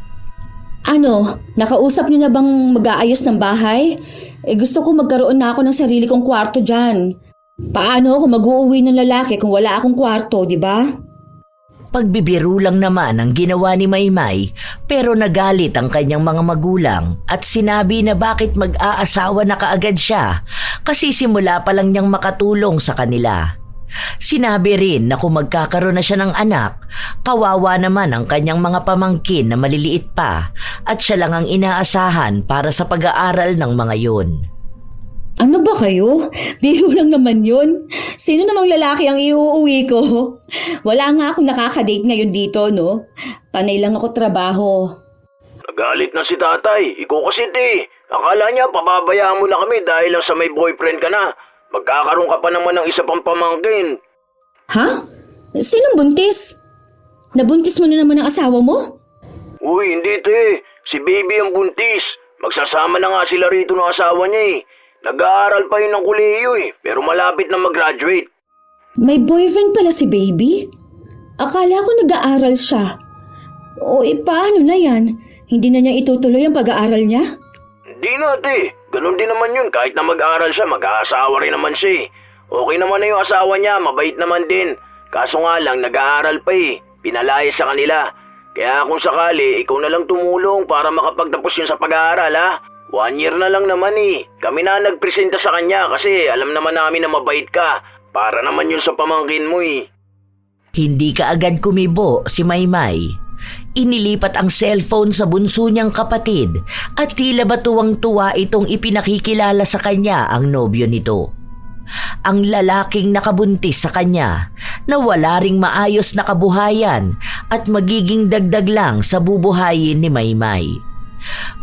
Ano, nakausap niyo na bang mag-aayos ng bahay? Gusto ko magkaroon na ako ng sarili kong kwarto dyan. Paano ako mag-uuwi ng lalaki kung wala akong kwarto, di ba? Pagbibiro lang naman ang ginawa ni Maymay, pero nagalit ang kanyang mga magulang at sinabi na bakit mag-aasawa na kaagad siya kasi simula pa lang niyang makatulong sa kanila. Sinabi rin na kung magkakaroon na siya ng anak, kawawa naman ang kanyang mga pamangkin na maliliit pa at siya lang ang inaasahan para sa pag-aaral ng mga yun. Ano ba kayo? Biro lang naman yun. Sino namang lalaki ang iuuwi ko? Wala nga akong nakakadate ngayon dito, no? Panay lang ako trabaho. Nagalit na si tatay. Ikaw kasi akala niya pababayaan mo na kami dahil lang sa may boyfriend ka na. Magkakaroon ka pa naman ng isa pang pamangkin. Ha? Sinong buntis? Nabuntis mo na naman ang asawa mo? Uy, hindi Si baby ang buntis. Magsasama na nga sila rito ng asawa niya Nag-aaral pa yun ng kolehiyo pero malapit na mag-graduate. May boyfriend pala si baby? Akala ko nag-aaral siya. O paano na yan? Hindi na niya itutuloy ang pag-aaral niya? Hindi na Ganun din naman yun. Kahit na mag-aaral siya, mag-aasawa rin naman siya Okay naman na yung asawa niya, mabait naman din. Kaso nga lang, nag-aaral pa Pinalaya sa kanila. Kaya kung sakali, ikaw na lang tumulong para makapagtapos yun sa pag-aaral 1 year na lang naman Kami na nagpresenta sa kanya kasi alam naman namin na mabait ka. Para naman yun sa pamangkin mo Hindi ka agad kumibo si Maymay. Inilipat ang cellphone sa bunso niyang kapatid at tila ba tuwang-tuwa itong ipinakikilala sa kanya ang nobyo nito. Ang lalaking nakabuntis sa kanya na wala ring maayos na kabuhayan at magiging dagdag lang sa bubuhayin ni Maymay.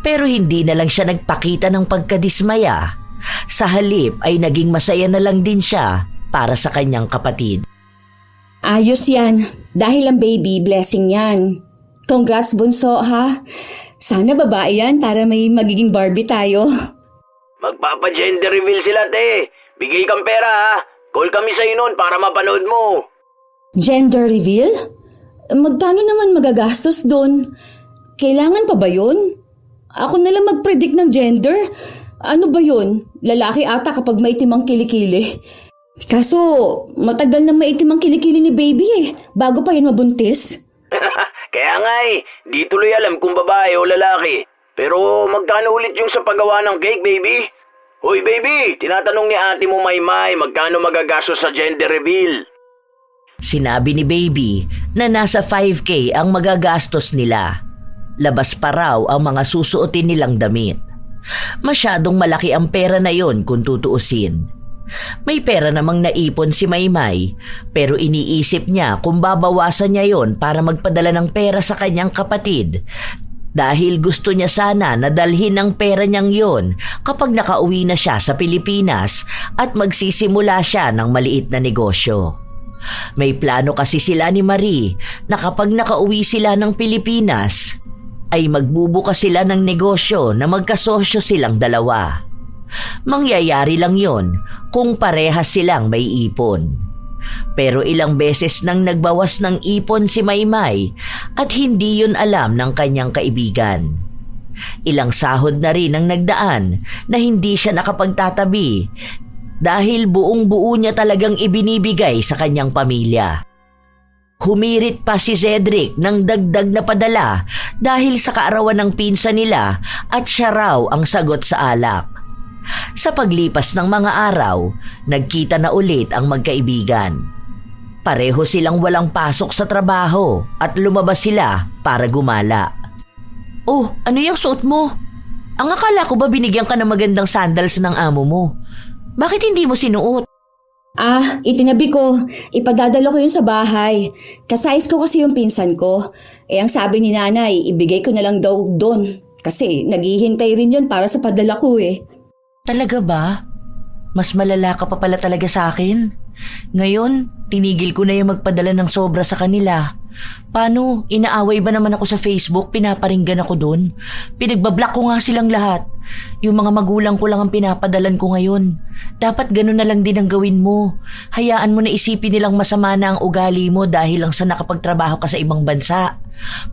Pero hindi na lang siya nagpakita ng pagkadismaya. Sa halip ay naging masaya na lang din siya para sa kanyang kapatid. Ayos yan. Dahil ang baby, blessing yan. Congrats bunso ha. Sana babae yan para may magiging Barbie tayo. Magpapa-gender reveal sila Bigay kang pera Call kami sa'yo nun para mapanood mo. Gender reveal? Magkano naman magagastos doon? Kailangan pa ba yun? Ako na lang mag-predict ng gender. Ano ba yun? Lalaki ata kapag maitim ang kilikili. Kaso, matagal na maitim ang kilikili ni baby bago pa yan mabuntis. Kaya nga di tuloy alam kung babae o lalaki. Pero magkano ulit yung sa paggawa ng cake, baby? Hoy, baby, tinatanong ni ate mo Maymay magkano magagastos sa gender reveal. Sinabi ni baby na nasa 5K ang magagastos nila. Labas pa raw ang mga susuotin nilang damit. Masyadong malaki ang pera na yon kung tutuusin. May pera namang naipon si Maymay, pero iniisip niya kung babawasan niya yon para magpadala ng pera sa kanyang kapatid. Dahil gusto niya sana na dalhin ang pera niyang yon kapag nakauwi na siya sa Pilipinas at magsisimula siya ng maliit na negosyo. May plano kasi sila ni Marie na kapag nakauwi sila ng Pilipinas, ay magbubukas sila ng negosyo na magkasosyo silang dalawa. Mangyayari lang yon kung parehas silang may ipon. Pero ilang beses nang nagbawas ng ipon si Maymay at hindi yun alam ng kanyang kaibigan. Ilang sahod na rin ang nagdaan na hindi siya nakapagtatabi dahil buong buo niya talagang ibinibigay sa kanyang pamilya. Humirit pa si Cedric ng dagdag na padala dahil sa kaarawan ng pinsan nila at siya raw ang sagot sa alak. Sa paglipas ng mga araw, nagkita na ulit ang magkaibigan. Pareho silang walang pasok sa trabaho at lumabas sila para gumala. Oh, ano yung suot mo? Ang akala ko ba binigyan ka ng magandang sandals ng amo mo? Bakit hindi mo sinuot? Itinabi ko. Ipadadala ko yun sa bahay. Kasayos ko kasi yung pinsan ko. Ang sabi ni nanay, ibigay ko na lang daw doon. Kasi naghihintay rin yun para sa padala ko Talaga ba? Mas malala ka pa pala talaga sa akin. Ngayon, tinigil ko na yung magpadala ng sobra sa kanila. Paano? Inaaway ba naman ako sa Facebook? Pinaparinggan ako doon? Pinagbablock ko nga silang lahat. Yung mga magulang ko lang ang pinapadalan ko ngayon. Dapat ganun na lang din ang gawin mo. Hayaan mo na isipin nilang masama na ang ugali mo dahil lang sa nakapagtrabaho ka sa ibang bansa.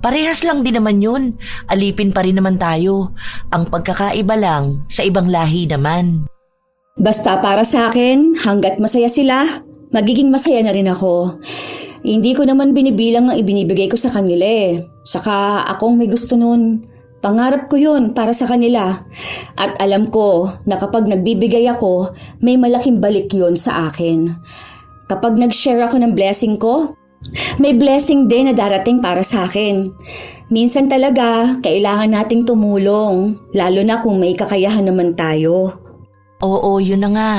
Parehas lang din naman yun. Alipin pa rin naman tayo. Ang pagkakaiba lang, sa ibang lahi naman. Basta para sa akin, hanggat masaya sila, magiging masaya na rin ako. Hindi ko naman binibilang ang ibinibigay ko sa kanila Saka akong may gusto nun. Pangarap ko yun para sa kanila. At alam ko na kapag nagbibigay ako, may malaking balik yun sa akin. Kapag nag-share ako ng blessing ko, may blessing din na darating para sa akin. Minsan talaga, kailangan nating tumulong, lalo na kung may kakayahan naman tayo. Oo, yun na nga.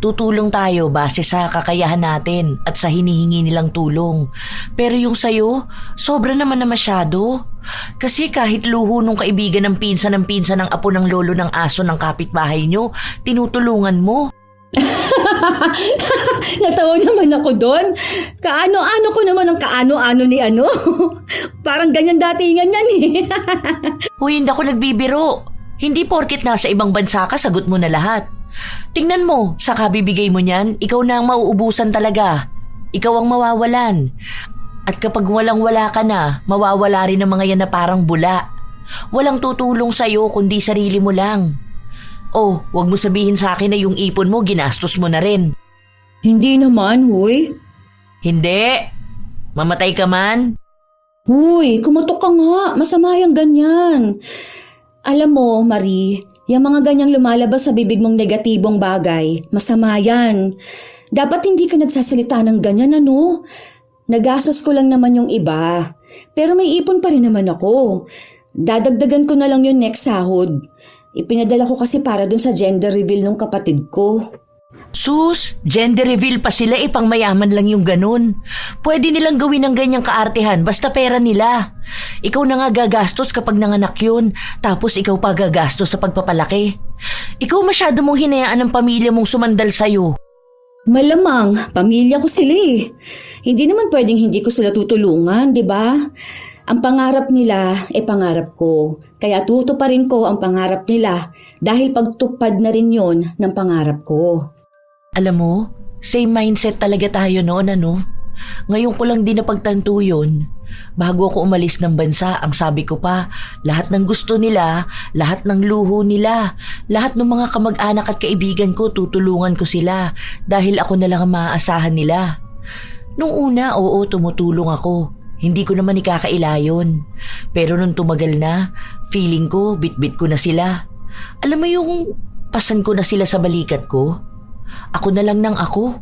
Tutulong tayo base sa kakayahan natin at sa hinihingi nilang tulong. Pero yung sayo, sobra naman na masyado. Kasi kahit luho nung kaibigan ng pinsan ng apo ng lolo ng aso ng kapitbahay nyo, tinutulungan mo. Natawa naman ako doon. Kaano-ano ko naman ang kaano-ano ni ano. Parang ganyan datingan yan Huy, hindi ako nagbibiro. Hindi porket nasa ibang bansa ka, sagot mo na lahat. Tingnan mo, sa kabibigay mo niyan, ikaw na ang mauubusan talaga. Ikaw ang mawawalan. At kapag walang-wala ka na, mawawala rin ang mga yan na parang bula. Walang tutulong sa'yo kundi sarili mo lang. Oh, wag mo sabihin sa akin na yung ipon mo, ginastos mo na rin. Hindi naman, huy. Hindi. Mamatay ka man? Huy, kumatok ka nga. Masama yung ganyan. Alam mo, Marie, yung mga ganyang lumalabas sa bibig mong negatibong bagay, masama yan. Dapat hindi ka nagsasalita ng ganyan, ano? Nagastos ko lang naman yung iba. Pero may ipon pa rin naman ako. Dadagdagan ko na lang yung next sahod. Ipinadala ko kasi para dun sa gender reveal ng kapatid ko. Sus, gender reveal pa sila, pang mayaman lang yung ganun. Pwede nilang gawin ng ganyang kaartehan basta pera nila. Ikaw na nga gagastos kapag nanganak yun, tapos ikaw pa gagastos sa pagpapalaki. Ikaw masyado mong hinayaan ng pamilya mong sumandal sa'yo. Malamang, pamilya ko sila Hindi naman pwedeng hindi ko sila tutulungan, di ba? Ang pangarap nila pangarap ko. Kaya tutuparin ko ang pangarap nila dahil pagtupad na rin yon ng pangarap ko. Alam mo, same mindset talaga tayo noon, ano? Ngayon ko lang din napagtanto yun. Bago ako umalis ng bansa, ang sabi ko pa, lahat ng gusto nila, lahat ng luho nila, lahat ng mga kamag-anak at kaibigan ko, tutulungan ko sila dahil ako na lang ang maaasahan nila. Nung una, oo, tumutulong ako. Hindi ko naman ikakaila yun. Pero nung tumagal na, feeling ko, bit-bit ko na sila. Alam mo yung pasan ko na sila sa balikat ko? Ako na lang ng ako.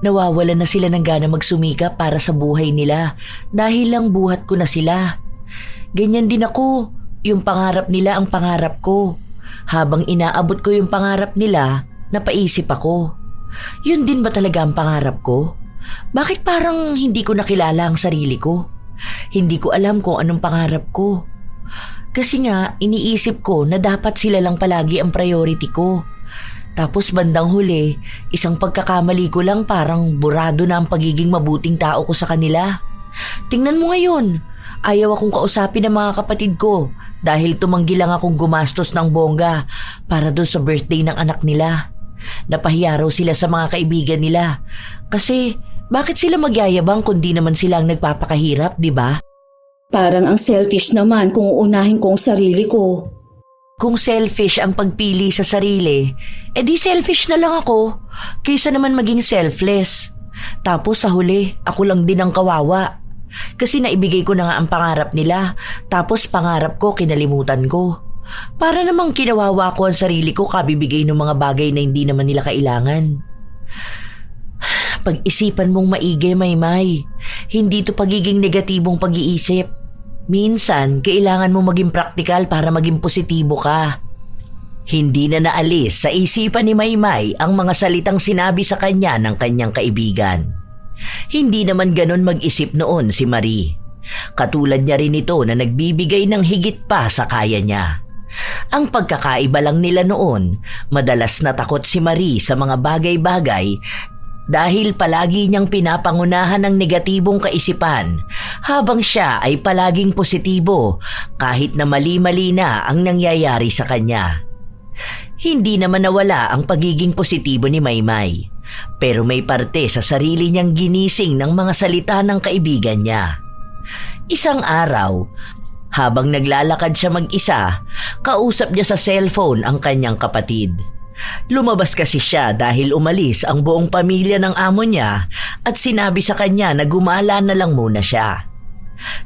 Nawawala na sila ng gana magsumikap para sa buhay nila dahil lang buhat ko na sila. Ganyan din ako. Yung pangarap nila ang pangarap ko. Habang inaabot ko yung pangarap nila, napaisip ako. Yun din ba talaga ang pangarap ko? Bakit parang hindi ko nakilala ang sarili ko? Hindi ko alam kung anong pangarap ko. Kasi nga, iniisip ko na dapat sila lang palagi ang priority ko. Tapos bandang huli, isang pagkakamali ko lang parang burado na ang pagiging mabuting tao ko sa kanila. Tingnan mo ngayon, Ayaw akong kausapin ng mga kapatid ko dahil tumanggi lang akong gumastos ng bongga para doon sa birthday ng anak nila. Napahiya raw sila sa mga kaibigan nila. Kasi bakit sila magyayabang kundi naman sila ang nagpapakahirap, di ba? Parang ang selfish naman kung uunahin ko ang sarili ko. Kung selfish ang pagpili sa sarili, edi selfish na lang ako kaysa naman maging selfless. Tapos sa huli, ako lang din ang kawawa. Kasi naibigay ko na nga ang pangarap nila, tapos pangarap ko kinalimutan ko. Para namang kinawawa ko ang sarili ko kabibigay ng mga bagay na hindi naman nila kailangan. Pag-isipan mong maigi, Maymay. Hindi to pagiging negatibong pag-iisip. Minsan, kailangan mo maging praktikal para maging positibo ka. Hindi na naalis sa isipan ni Maymay ang mga salitang sinabi sa kanya ng kanyang kaibigan. Hindi naman ganon mag-isip noon si Marie. Katulad niya rin ito na nagbibigay ng higit pa sa kaya niya. Ang pagkakaiba lang nila noon, madalas natakot si Marie sa mga bagay-bagay dahil palagi niyang pinapangunahan ng negatibong kaisipan habang siya ay palaging positibo kahit na mali-mali na ang nangyayari sa kanya. Hindi naman nawala ang pagiging positibo ni Maymay. Pero may parte sa sarili niyang ginising ng mga salita ng kaibigan niya. Isang araw, habang naglalakad siya mag-isa, kausap niya sa cellphone ang kanyang kapatid. Lumabas kasi siya dahil umalis ang buong pamilya ng amo niya at sinabi sa kanya na gumala na lang muna siya.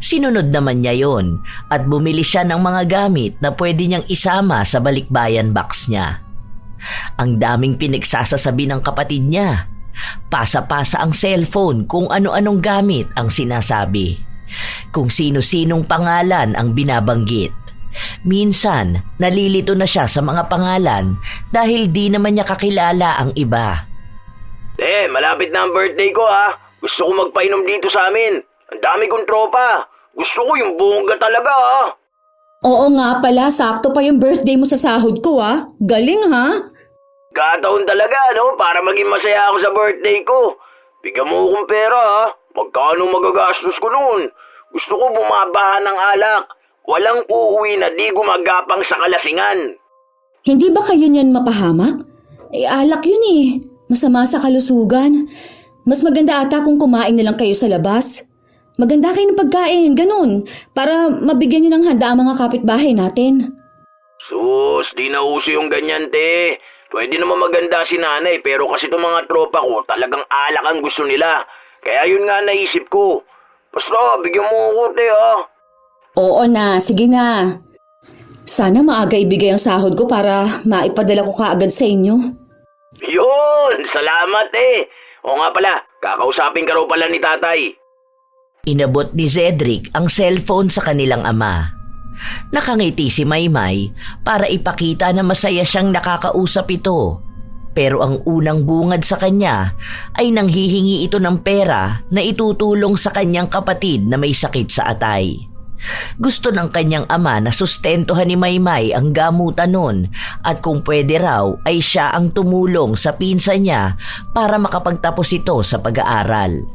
Sinunod naman niya yon at bumili siya ng mga gamit na pwede niyang isama sa balikbayan box niya. Ang daming pinagsasasabi ng kapatid niya. Pasa-pasa ang cellphone kung ano-anong gamit ang sinasabi. Kung sino-sinong pangalan ang binabanggit. Minsan, nalilito na siya sa mga pangalan dahil di naman niya kakilala ang iba. Malapit na ang birthday ko ha. Gusto ko magpainom dito sa amin. Ang dami kong tropa. Gusto ko yung bongga talaga ha. Oo nga pala, sakto pa yung birthday mo sa sahod ko Galing ha? Kataon talaga para maging masaya ako sa birthday ko. Bigyan mo akong pera ha. Magkano magagastos ko noon? Gusto ko bumabahan ng alak. Walang uuwi na di gumagapang sa kalasingan. Hindi ba kayo niyan mapahamak? Alak yun Masama sa kalusugan. Mas maganda ata kung kumain na lang kayo sa labas. Maganda kayo ng pagkain, ganun. Para mabigyan nyo ng handa ang mga kapitbahay natin. Sus, di na uso yung ganyan, te. Pwede naman maganda si nanay, pero kasi itong mga tropa ko, talagang alak ang gusto nila. Kaya yun nga naisip ko. Basta, bigyan mo ako, te, ha? Oo na, sige na. Sana maaga ibigay ang sahod ko para maipadala ko kaagad sa inyo. Yun, salamat, eh. O nga pala, kakausapin ka raw pala ni tatay. Inabot ni Cedric ang cellphone sa kanilang ama. Nakangiti si Maymay para ipakita na masaya siyang nakakausap ito. Pero ang unang bungad sa kanya ay nanghihingi ito ng pera na itutulong sa kanyang kapatid na may sakit sa atay. Gusto ng kanyang ama na sustentuhan ni Maymay ang gamutan nun at kung pwede raw ay siya ang tumulong sa pinsan niya para makapagtapos ito sa pag-aaral.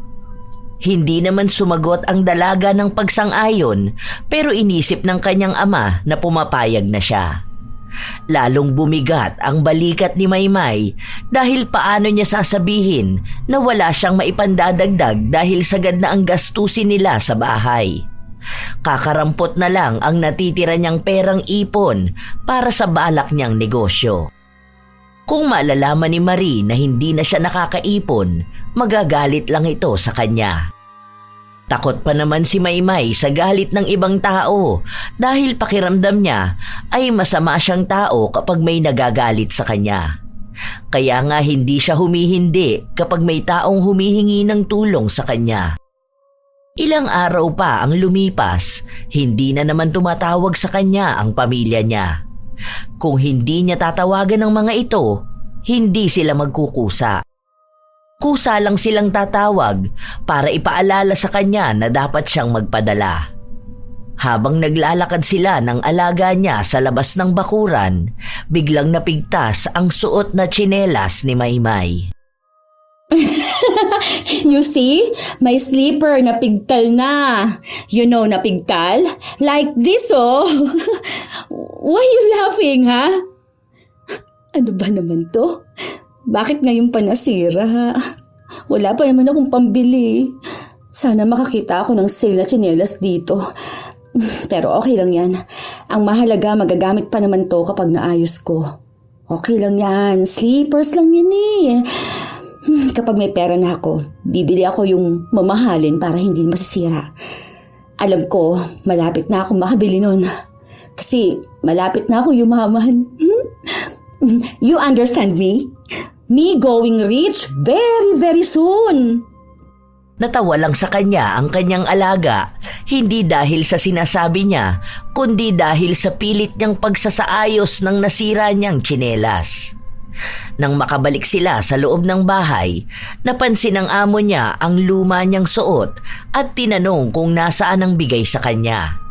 Hindi naman sumagot ang dalaga ng pagsang-ayon pero inisip ng kanyang ama na pumapayag na siya. Lalong bumigat ang balikat ni Maymay dahil paano niya sasabihin na wala siyang maipandadagdag dahil sagad na ang gastusin nila sa bahay. Kakarampot na lang ang natitira niyang perang ipon para sa balak niyang negosyo. Kung malalaman ni Marie na hindi na siya nakakaipon, magagalit lang ito sa kanya. Takot pa naman si Maymay sa galit ng ibang tao dahil pakiramdam niya ay masama siyang tao kapag may nagagalit sa kanya. Kaya nga hindi siya humihindi kapag may taong humihingi ng tulong sa kanya. Ilang araw pa ang lumipas, hindi na naman tumatawag sa kanya ang pamilya niya. Kung hindi niya tatawagan ng mga ito, hindi sila magkukusa. Kusa lang silang tatawag para ipaalala sa kanya na dapat siyang magpadala. Habang naglalakad sila ng alaga niya sa labas ng bakuran, biglang napigtas ang suot na tsinelas ni Maymay. You see? My slipper napigtal na. You know napigtal? Like this, oh. Why you laughing, ha? Ano ba naman to? Bakit ngayon pa nasira? Wala pa naman akong pambili. Sana makakita ako ng sale na tsinelas dito. Pero okay lang yan. Ang mahalaga, magagamit pa naman to kapag naayos ko. Okay lang yan. Sleepers lang yan eh. Kapag may pera na ako, bibili ako yung mamahalin para hindi masisira. Alam ko, malapit na akong makabili nun. Kasi malapit na ako yumaman. You understand me? Me going rich very, very soon. Natawa lang sa kanya ang kanyang alaga, hindi dahil sa sinasabi niya, kundi dahil sa pilit niyang pagsasaayos ng nasira niyang tsinelas. Nang makabalik sila sa loob ng bahay, napansin ng amo niya ang luma niyang suot at tinanong kung nasaan ang bigay sa kanya.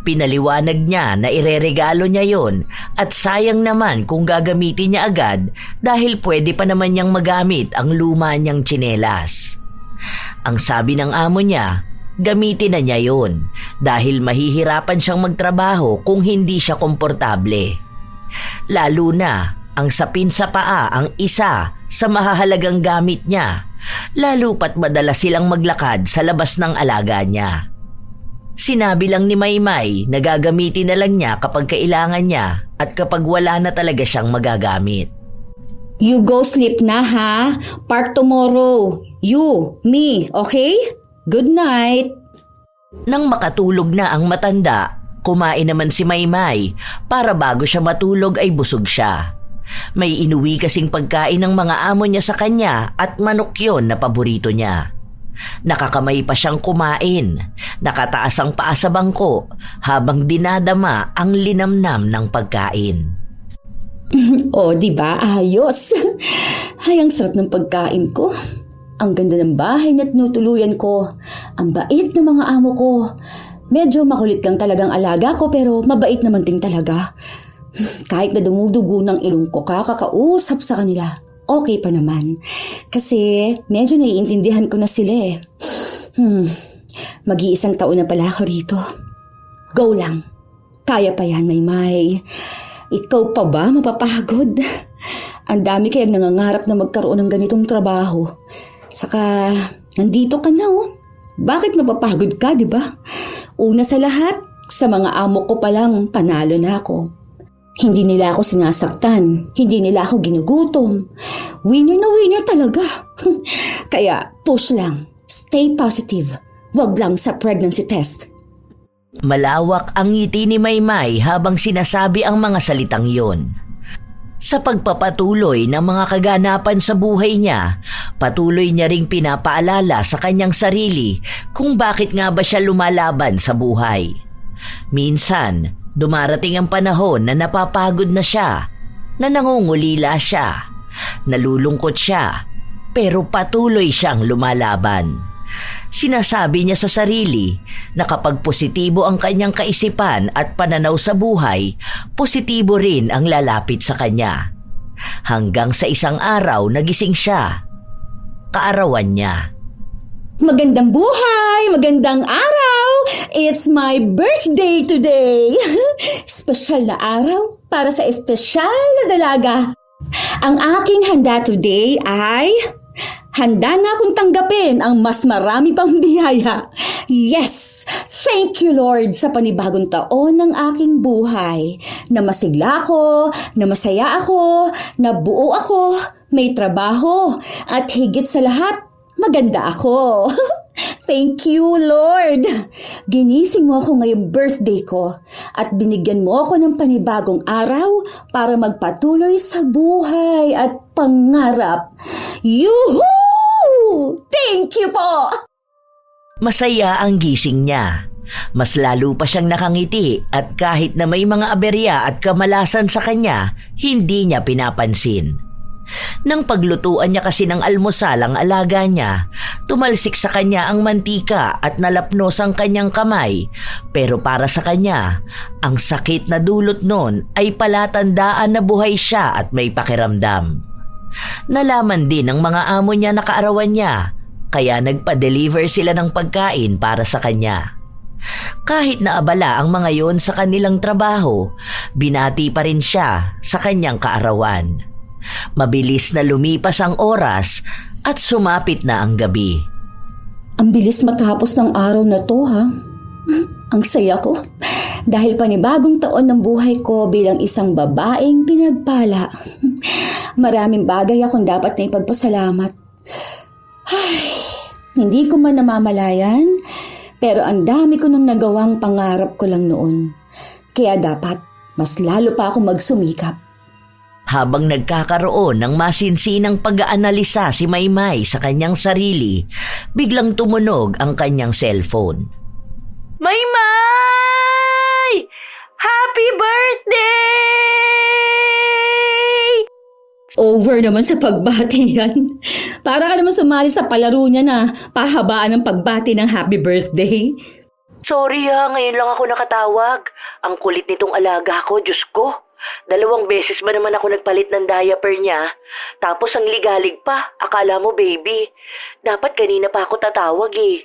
Pinaliwanag niya na ireregalo niya yon at sayang naman kung gagamitin niya agad dahil pwede pa naman niyang magamit ang luma niyang tsinelas. Ang sabi ng amo niya, gamitin na niya yon dahil mahihirapan siyang magtrabaho kung hindi siya komportable. Lalo na ang sapin sa paa ang isa sa mahahalagang gamit niya, lalo pat madalas silang maglakad sa labas ng alaga niya. Sinabi lang ni Maymay na gagamitin na lang niya kapag kailangan niya at kapag wala na talaga siyang magagamit. You go sleep na, ha? Park tomorrow. You, me, okay? Good night. Nang makatulog na ang matanda, kumain naman si Maymay para bago siya matulog ay busog siya. May inuwi kasing pagkain ng mga amo niya sa kanya at manok yon na paborito niya. Nakakamay pa siyang kumain, nakataas ang paa sa bangko habang dinadama ang linamnam ng pagkain. Oh, di ba? Ayos. Ay, ang sarap ng pagkain ko. Ang ganda ng bahay na tinutuluyan ko. Ang bait ng mga amo ko. Medyo makulit lang talagang alaga ko pero mabait naman din talaga. Kahit na dumudugo ng ilong ko kakausap sa kanila, okay pa naman. Kasi medyo naiintindihan ko na sila eh. Mag-iisang taon na pala ako rito. Go lang. Kaya pa yan, Maymay. Ikaw pa ba mapapagod? Ang dami kayang nangangarap na magkaroon ng ganitong trabaho. Saka, nandito ka na oh. Bakit mapapagod ka, di ba? Una sa lahat, sa mga amo ko palang panalo na ako. Hindi nila ako sinasaktan. Hindi nila ako ginugutom. Winner na winner talaga. Kaya, push lang. Stay positive. Wag lang sa pregnancy test. Malawak ang ngiti ni Maymay habang sinasabi ang mga salitang yon. Sa pagpapatuloy ng mga kaganapan sa buhay niya, patuloy niya ring pinapaalala sa kanyang sarili kung bakit nga ba siya lumalaban sa buhay. Minsan, dumarating ang panahon na napapagod na siya, na nangungulila siya, nalulungkot siya, pero patuloy siyang lumalaban. Sinasabi niya sa sarili na kapag positibo ang kanyang kaisipan at pananaw sa buhay, positibo rin ang lalapit sa kanya. Hanggang sa isang araw nagising siya. Kaarawan niya. Magandang buhay! Magandang araw! It's my birthday today! Espesyal na araw para sa espesyal na dalaga. Ang aking handa today ay... Handa na akong tanggapin ang mas marami pang biyaya. Yes! Thank you, Lord, sa panibagong taon ng aking buhay. Na masigla ako, na masaya ako, na buo ako, may trabaho, at higit sa lahat, maganda ako. Thank you, Lord. Ginising mo ako ngayong birthday ko at binigyan mo ako ng panibagong araw para magpatuloy sa buhay at pangarap. Yuhuu! Thank you po! Masaya ang gising niya. Mas lalo pa siyang nakangiti at kahit na may mga aberya at kamalasan sa kanya, hindi niya pinapansin. Nang paglutuan niya kasi ng almusal ang alaga niya, tumalsik sa kanya ang mantika at nalapnos ang kanyang kamay. Pero para sa kanya, ang sakit na dulot nun ay palatandaan na buhay siya at may pakiramdam. Nalaman din ng mga amo niya na kaarawan niya kaya nagpa-deliver sila ng pagkain para sa kanya. Kahit na abala ang mga yon sa kanilang trabaho, binati pa rin siya sa kanyang kaarawan. Mabilis na lumipas ang oras at sumapit na ang gabi. Ang bilis matapos ng araw na to, ha? Ang saya ko. Dahil panibagong taon ng buhay ko bilang isang babaeng pinagpala. Maraming bagay akong dapat na ipagpasalamat. Ay, hindi ko man namamalayan, pero ang dami ko nang nagawang pangarap ko lang noon. Kaya dapat mas lalo pa ako magsumikap. Habang nagkakaroon ng masinsinang pag-aanalisa si Maymay sa kanyang sarili, biglang tumunog ang kanyang cellphone. Maymay! Happy birthday! Over naman sa pagbati yan. Para ka naman sumali sa palaro niya na pahabaan ng pagbati ng happy birthday. Sorry ngayon lang ako nakatawag. Ang kulit nitong alaga ko, Diyos ko. 2 beses ba naman ako nagpalit ng diaper niya? Tapos ang ligalig pa, akala mo baby. Dapat kanina pa ako tatawag eh.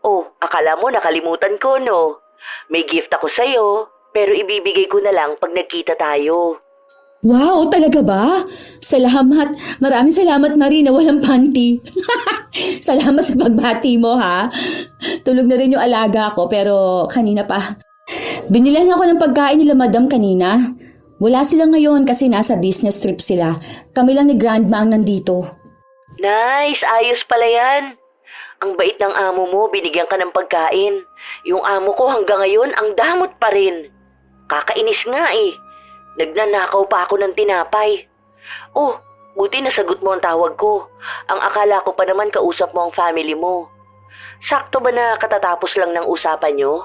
Oh, akala mo nakalimutan ko no? May gift ako sa'yo, pero ibibigay ko na lang pag nagkita tayo. Wow, talaga ba? Salamat. Maraming salamat, Marie, na walang panty. Salamat sa pagbati mo, ha? Tulog na rin yung alaga ko, pero kanina pa. Binilan ako ng pagkain nila Madam kanina. Wala sila ngayon kasi nasa business trip sila. Kami lang ni Grandma ang nandito. Nice, ayos pala yan. Ang bait ng amo mo, binigyan ka ng pagkain. Yung amo ko hanggang ngayon, ang damot pa rin. Kakainis nga eh. Nagnanakaw pa ako ng tinapay. Oh, buti nasagot mo ang tawag ko. Ang akala ko pa naman kausap mo ang family mo. Sakto ba na katatapos lang ng usapan nyo?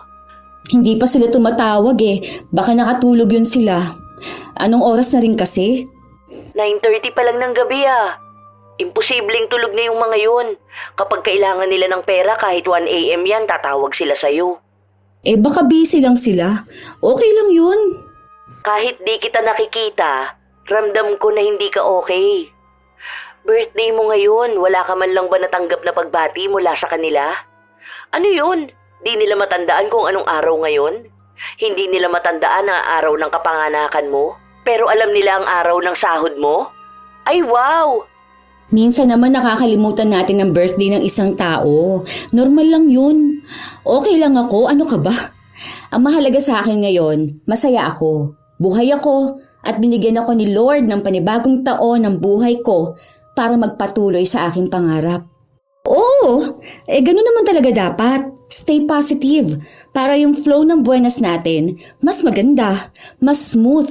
Hindi pa sila tumatawag eh. Baka nakatulog yun sila. Anong oras na rin kasi? 9:30 pa lang ng gabi ah. Imposibleng tulog na yung mga yun. Kapag kailangan nila ng pera kahit 1 a.m. yan, tatawag sila sa'yo. Eh baka busy lang sila. Okay lang yun. Kahit di kita nakikita, ramdam ko na hindi ka okay. Birthday mo ngayon, wala ka man lang ba natanggap na pagbati mula sa kanila? Ano yun? Di nila matandaan kung anong araw ngayon? Hindi nila matandaan ang araw ng kapanganakan mo? Pero alam nila ang araw ng sahod mo? Ay wow! Minsan naman nakakalimutan natin ang birthday ng isang tao. Normal lang yun. Okay lang ako, ano ka ba? Ang mahalaga sa akin ngayon, masaya ako. Buhay ako at binigyan ako ni Lord ng panibagong taon ng buhay ko para magpatuloy sa aking pangarap. Oo, ganun naman talaga dapat. Stay positive para yung flow ng buenas natin mas maganda, mas smooth.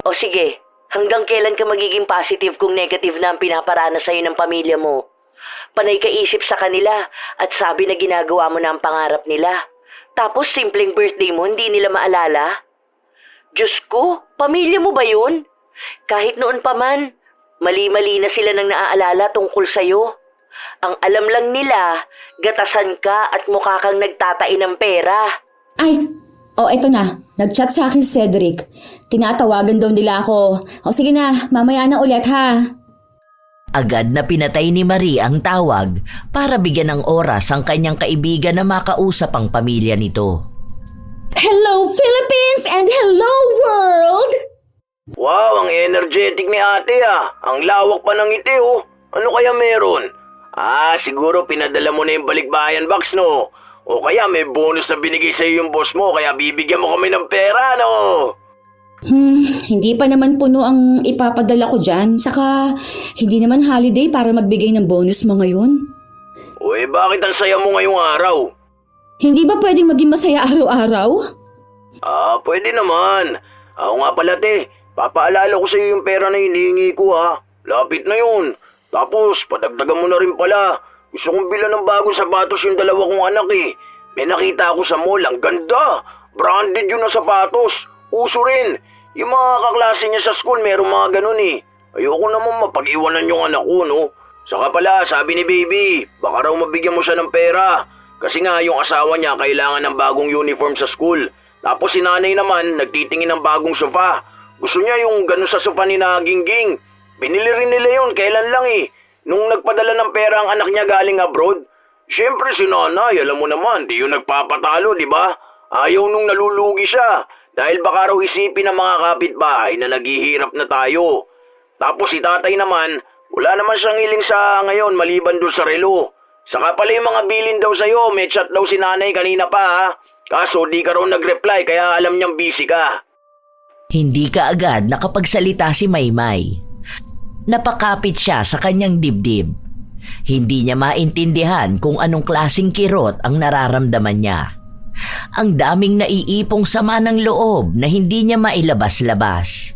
O sige, hanggang kailan ka magiging positive kung negative na ang pinaparana sa'yo ng pamilya mo? Panay ka isip sa kanila at sabi na ginagawa mo na ang pangarap nila. Tapos simpleng birthday mo hindi nila maalala? Diyos ko, pamilya mo ba yun? Kahit noon pa man, mali-mali na sila nang naaalala tungkol sa'yo. Ang alam lang nila, gatasan ka at mukha kang nagtatain ng pera. Ay, eto na. Nag-chat sa akin si Cedric. Tinatawagan daw nila ako. Sige na, mamaya na ulit ha. Agad na pinatay ni Marie ang tawag para bigyan ng oras ang kanyang kaibigan na makausap ang pamilya nito. Hello Philippines and hello world! Wow, ang energetic ni ate ah. Ang lawak pa ng ngiti oh. Ano kaya meron? Siguro pinadala mo na yung balikbayan box no? O kaya may bonus na binigay sa'yo yung boss mo kaya bibigyan mo kami ng pera no? Hindi pa naman puno ang ipapadala ko dyan. Saka hindi naman holiday para magbigay ng bonus mo ngayon. Uy, bakit ang saya mo ngayong araw? Hindi ba pwedeng maging masaya araw-araw? Pwede naman. Ako nga pala te, papaalala ko sa'yo yung pera na hinihingi ko ha. Lapit na yun. Tapos, padagdagan mo na rin pala. Gusto kong bilan ng bagong sapatos yung 2 kong anak eh. May nakita ako sa mall, ang ganda. Branded yun na sapatos. Uso rin. Yung mga kaklase niya sa school, merong mga ganun eh. Ayoko naman mapag-iwanan yung anak ko, no? Saka pala, sabi ni baby, baka raw mabigyan mo siya ng pera. Kasi nga, yung asawa niya kailangan ng bagong uniform sa school. Tapos si nanay naman, nagtitingin ng bagong sofa. Gusto niya yung ganun sa sofa ni na Gingging. Binili rin nila yun, kailan lang eh. nung nagpadala ng pera ang anak niya galing abroad. Siyempre si nanay, alam mo naman, di yung nagpapatalo, di ba? Ayaw nung nalulugi siya dahil baka raw isipin ng mga kapitbahay na naghihirap na tayo. Tapos si tatay naman, wala naman siyang hiling sa ngayon maliban doon sa relo. Saka pala yung mga bilin daw sa'yo, may chat daw si nanay kanina pa ha. Kaso di ka raw nag-reply kaya alam niyang busy ka. Hindi ka agad nakapagsalita si Maymay. Napakapit siya sa kanyang dibdib. Hindi niya maintindihan kung anong klaseng kirot ang nararamdaman niya. Ang daming naiipong sama ng loob na hindi niya mailabas-labas.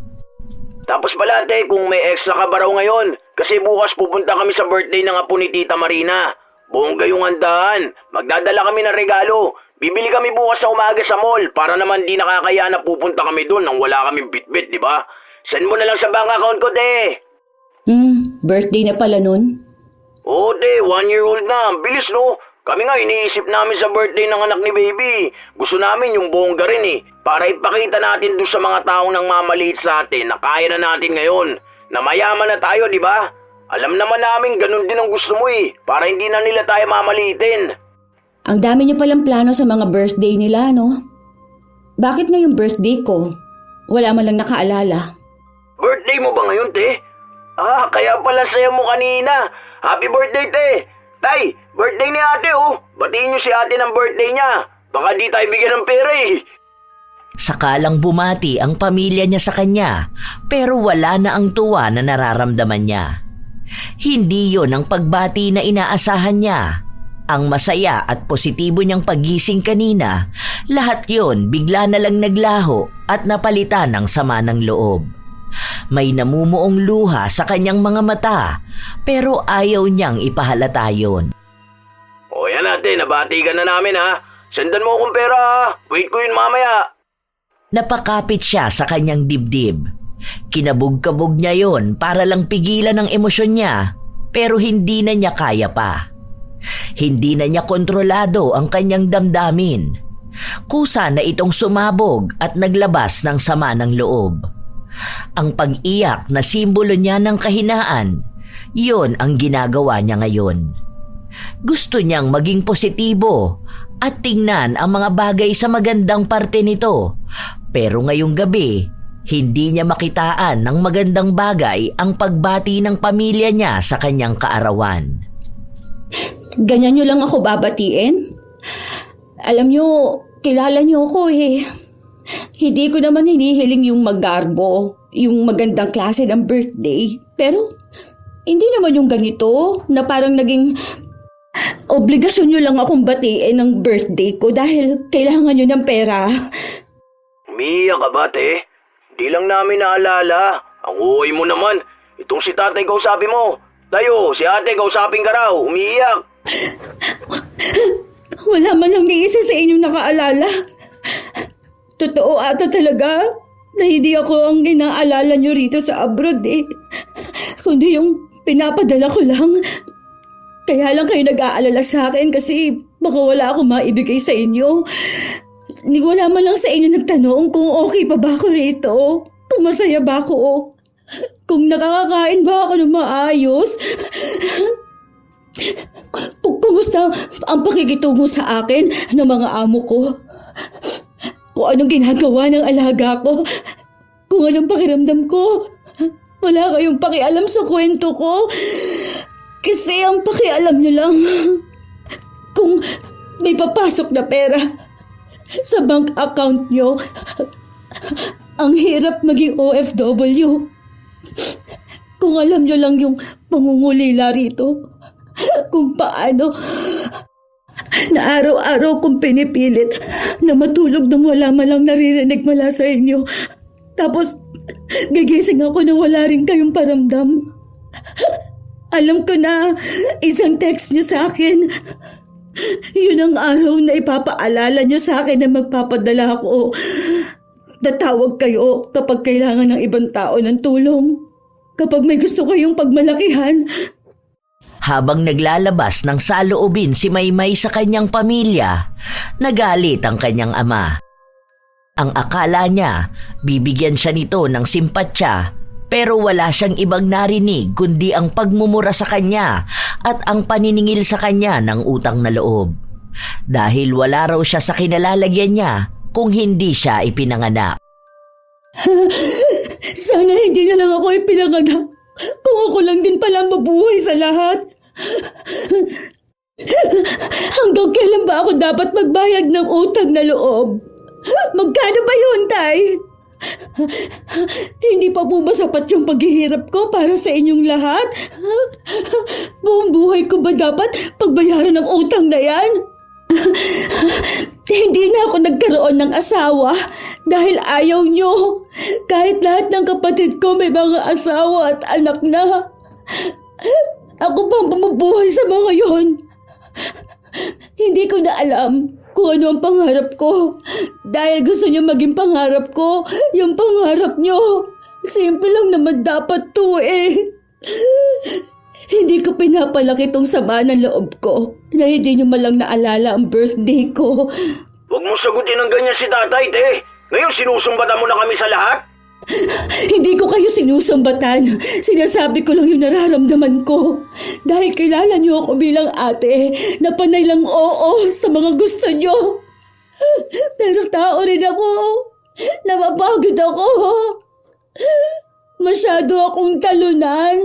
Tapos pala ate, kung may extra ka ba raw ngayon? Kasi bukas pupunta kami sa birthday ng apo ni Tita Marina. Bongga yung handaan. Magdadala kami ng regalo. Bibili kami bukas sa umaga sa mall para naman di nakakaya na pupunta kami doon nang wala kaming bitbit, di ba? Send mo na lang sa bank account ko, te. Birthday na pala nun? Oo, te. 1-year-old na. Ang bilis, no? Kami nga, iniisip namin sa birthday ng anak ni baby. Gusto namin yung bongga rin eh. Para ipakita natin doon sa mga taong nang mamaliit sa atin na kaya na natin ngayon. Na mayaman na tayo, di ba? Alam naman namin ganun din ang gusto mo eh. Para hindi na nila tayo mamaliitin. Ang dami niyo palang plano sa mga birthday nila, no? Bakit ngayong birthday ko? Wala man lang nakaalala. Birthday mo ba ngayon, te? Kaya pala saya mo kanina. Happy birthday, te! Tay, birthday ni ate, oh. Batiin niyo si ate ng birthday niya. Baka di tayo bigyan ng pera, eh. Sakalang bumati ang pamilya niya sa kanya, pero wala na ang tuwa na nararamdaman niya. Hindi yon ang pagbati na inaasahan niya. Ang masaya at positibo niyang pagising kanina, lahat yon bigla na lang naglaho at napalitan ng sama ng loob. May namumuong luha sa kanyang mga mata, pero ayaw niyang ipahalata yon. O yan ate, nabati ka na namin ha. Sendan mo akong pera ha. Wait ko yun mamaya. Napakapit siya sa kanyang dibdib. Kinabog-kabog niya yon para lang pigilan ang emosyon niya, pero hindi na niya kaya pa. Hindi na niya kontrolado ang kanyang damdamin. Kusa na itong sumabog at naglabas ng sama ng loob. Ang pag-iyak na simbolo niya ng kahinaan, yon ang ginagawa niya ngayon. Gusto niyang maging positibo at tingnan ang mga bagay sa magandang parte nito. Pero ngayong gabi, hindi niya makitaan ng magandang bagay ang pagbati ng pamilya niya sa kanyang kaarawan. Ganyan niyo lang ako babatiin? Alam niyo, kilala niyo ako eh. Hindi ko naman hinihiling yung magarbo, yung magandang klase ng birthday. Pero, hindi naman yung ganito na parang naging obligasyon nyo lang akong batiin ng birthday ko dahil kailangan nyo ng pera. Umiiyak ka ba, te? Di lang namin naalala. Ang uwi mo naman. Itong si tatay kausapin mo. Tayo, si ate kausapin ka raw. Umiiyak. Wala man lang ni isa sa inyong nakaalala. Totoo ata talaga na hindi ako ang inaalala nyo rito sa abroad eh. Kundi yung pinapadala ko lang. Kaya lang kayo nag-aalala sa akin kasi baka wala akong maibigay sa inyo. Wala man lang sa inyo nagtanong kung okay pa ba ako rito. Kung masaya ba ako. Kung nakakakain ba ako ng maayos. Kumusta ang pakikitungo sa akin ng mga amo ko. Kung anong ginagawa ng alaga ko. Kung anong pakiramdam ko. Wala kayong pakialam sa kwento ko. Kasi ang pakialam nyo lang kung may papasok na pera sa bank account nyo. Ang hirap maging OFW. Kung alam nyo lang yung pangungulila rito. Kung paano na araw-araw kong pinipilit na matulog nang wala man lang naririnig mula sa inyo. Tapos gigising ako na wala rin kayong paramdam. Alam ko na isang text niyo sa akin. Yun ang araw na ipapaalala niyo sa akin na magpapadala ako. Tatawag kayo kapag kailangan ng ibang tao ng tulong. Kapag may gusto kayong pagmalakihan. Habang naglalabas ng saloobin si Maymay sa kanyang pamilya, nagalit ang kanyang ama. Ang akala niya, bibigyan siya nito ng simpatsya, Pero wala siyang ibang narinig kundi ang pagmumura sa kanya at ang paniningil sa kanya ng utang na loob. Dahil wala raw siya sa kinalalagyan niya kung hindi siya ipinanganak. Sana hindi na lang ako ipinanganak. Kung ako lang din pala mabuhay sa lahat. Hanggang kailan ba ako dapat magbayad ng utang na loob? Magkano ba yun, Tay? Hindi pa po ba sapat yung paghihirap ko para sa inyong lahat? Buong buhay ko ba dapat pagbayaran ng utang na yan? Hindi na ako nagkaroon ng asawa dahil ayaw nyo. Kahit lahat ng kapatid ko may mga asawa at anak na. Ako pang bumubuhay sa mga yon. Hindi ko na alam kung ano ang pangarap ko. Dahil gusto nyo maging pangarap ko, yung pangarap nyo. Simple lang naman dapat to eh. Hindi ko pinapalaki tong sama ng loob ko na hindi nyo malang naalala ang birthday ko. Huwag mo sagutin ng ganyan si tatay, te. Ngayon sinusumbatan mo na kami sa lahat? Hindi ko kayo sinusumbatan. Sinasabi ko lang yung nararamdaman ko. Dahil kilala niyo ako bilang ate na panay lang oo sa mga gusto niyo. Pero tao rin ako. Napapagod ako. Masyado akong talunan.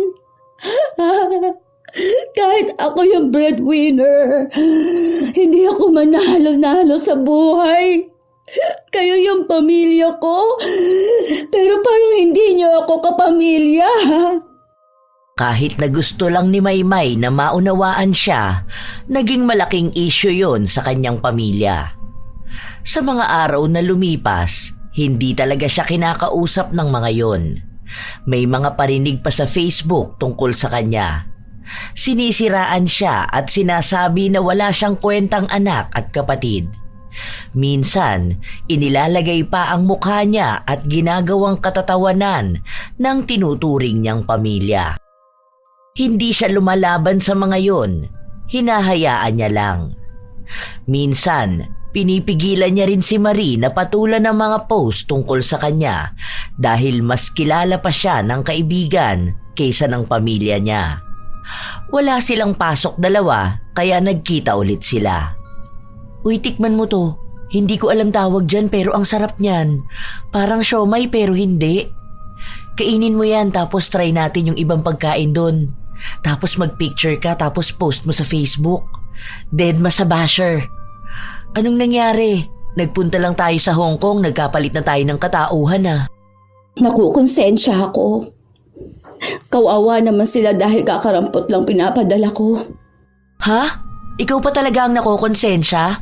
Kahit ako yung breadwinner, hindi ako manalo-nalo sa buhay. Kayo yung pamilya ko, pero parang hindi niyo ako kapamilya. Kahit na gusto lang ni Maymay na maunawaan siya, naging malaking issue yon sa kanyang pamilya. Sa mga araw na lumipas, hindi talaga siya kinakausap ng mga yon. May mga parinig pa sa Facebook tungkol sa kanya. Sinisiraan siya at sinasabi na wala siyang kwentang anak at kapatid. Minsan, inilalagay pa ang mukha niya at ginagawang katatawanan ng tinuturing niyang pamilya. Hindi siya lumalaban sa mga yon, hinahayaan niya lang. Minsan, pinipigilan niya rin si Marie na patulan ng mga post tungkol sa kanya dahil mas kilala pa siya ng kaibigan kaysa ng pamilya niya. Wala silang pasok dalawa kaya nagkita ulit sila. Uy, tikman mo to. Hindi ko alam tawag dyan pero ang sarap niyan. Parang siomay pero hindi. Kainin mo yan tapos try natin yung ibang pagkain doon. Tapos magpicture ka tapos post mo sa Facebook. Deadma sa basher. Anong nangyari? Nagpunta lang tayo sa Hong Kong, nagkapalit na tayo ng katauhan ah. Nakukonsensya ako. Kawawa naman sila dahil kakarampot lang pinapadala ko. Ha? Ikaw pa talaga ang nakukonsensya?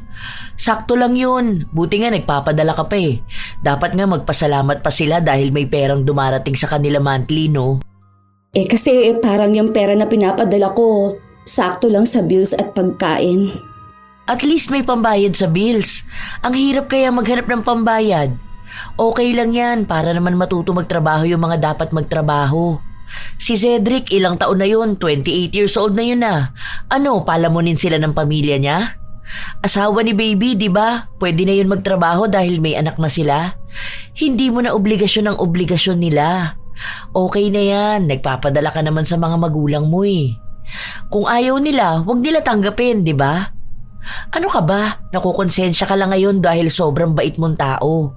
Sakto lang yun. Buti nga nagpapadala ka pa eh. Dapat nga magpasalamat pa sila dahil may perang dumarating sa kanila monthly, no? Kasi parang yung pera na pinapadala ko, sakto lang sa bills at pagkain. At least may pambayad sa bills. Ang hirap kaya maghanap ng pambayad. Okay lang yan para naman matuto magtrabaho yung mga dapat magtrabaho. Si Cedric, ilang taon na yun? 28 years old na yun na. Ano, palamunin sila ng pamilya niya? Asawa ni baby, di ba? Pwede na yun magtrabaho dahil may anak na sila. Hindi mo na obligasyon ang obligasyon nila. Okay na yan, nagpapadala ka naman sa mga magulang mo eh. Kung ayaw nila, huwag nila tanggapin, di ba? Ano ka ba? Nakukonsensya ka lang ngayon dahil sobrang bait mong tao.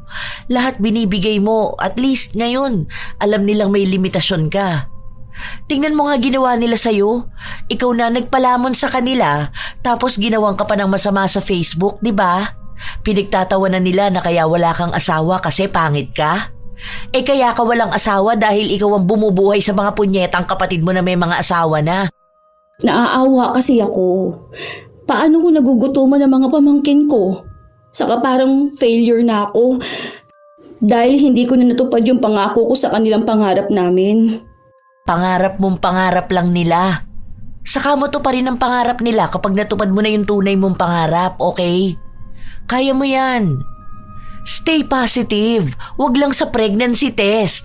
Lahat binibigay mo, at least ngayon, alam nilang may limitasyon ka. Tingnan mo nga ginawa nila sa'yo. Ikaw na nagpalamon sa kanila, tapos ginawang ka pa ng masama sa Facebook, di ba? Pinagtatawanan nila na kaya wala kang asawa kasi pangit ka. Kaya ka walang asawa dahil ikaw ang bumubuhay sa mga punyetang kapatid mo na may mga asawa na. Naaawa kasi ako. Paano kung nagugutuman ng mga pamangkin ko? Saka parang failure na ako. Dahil hindi ko na natupad yung pangako ko sa kanilang pangarap namin. Pangarap mong pangarap lang nila. Saka mo to pa rin ang pangarap nila kapag natupad mo na yung tunay mong pangarap, okay? Kaya mo yan. Stay positive. Huwag lang sa pregnancy test.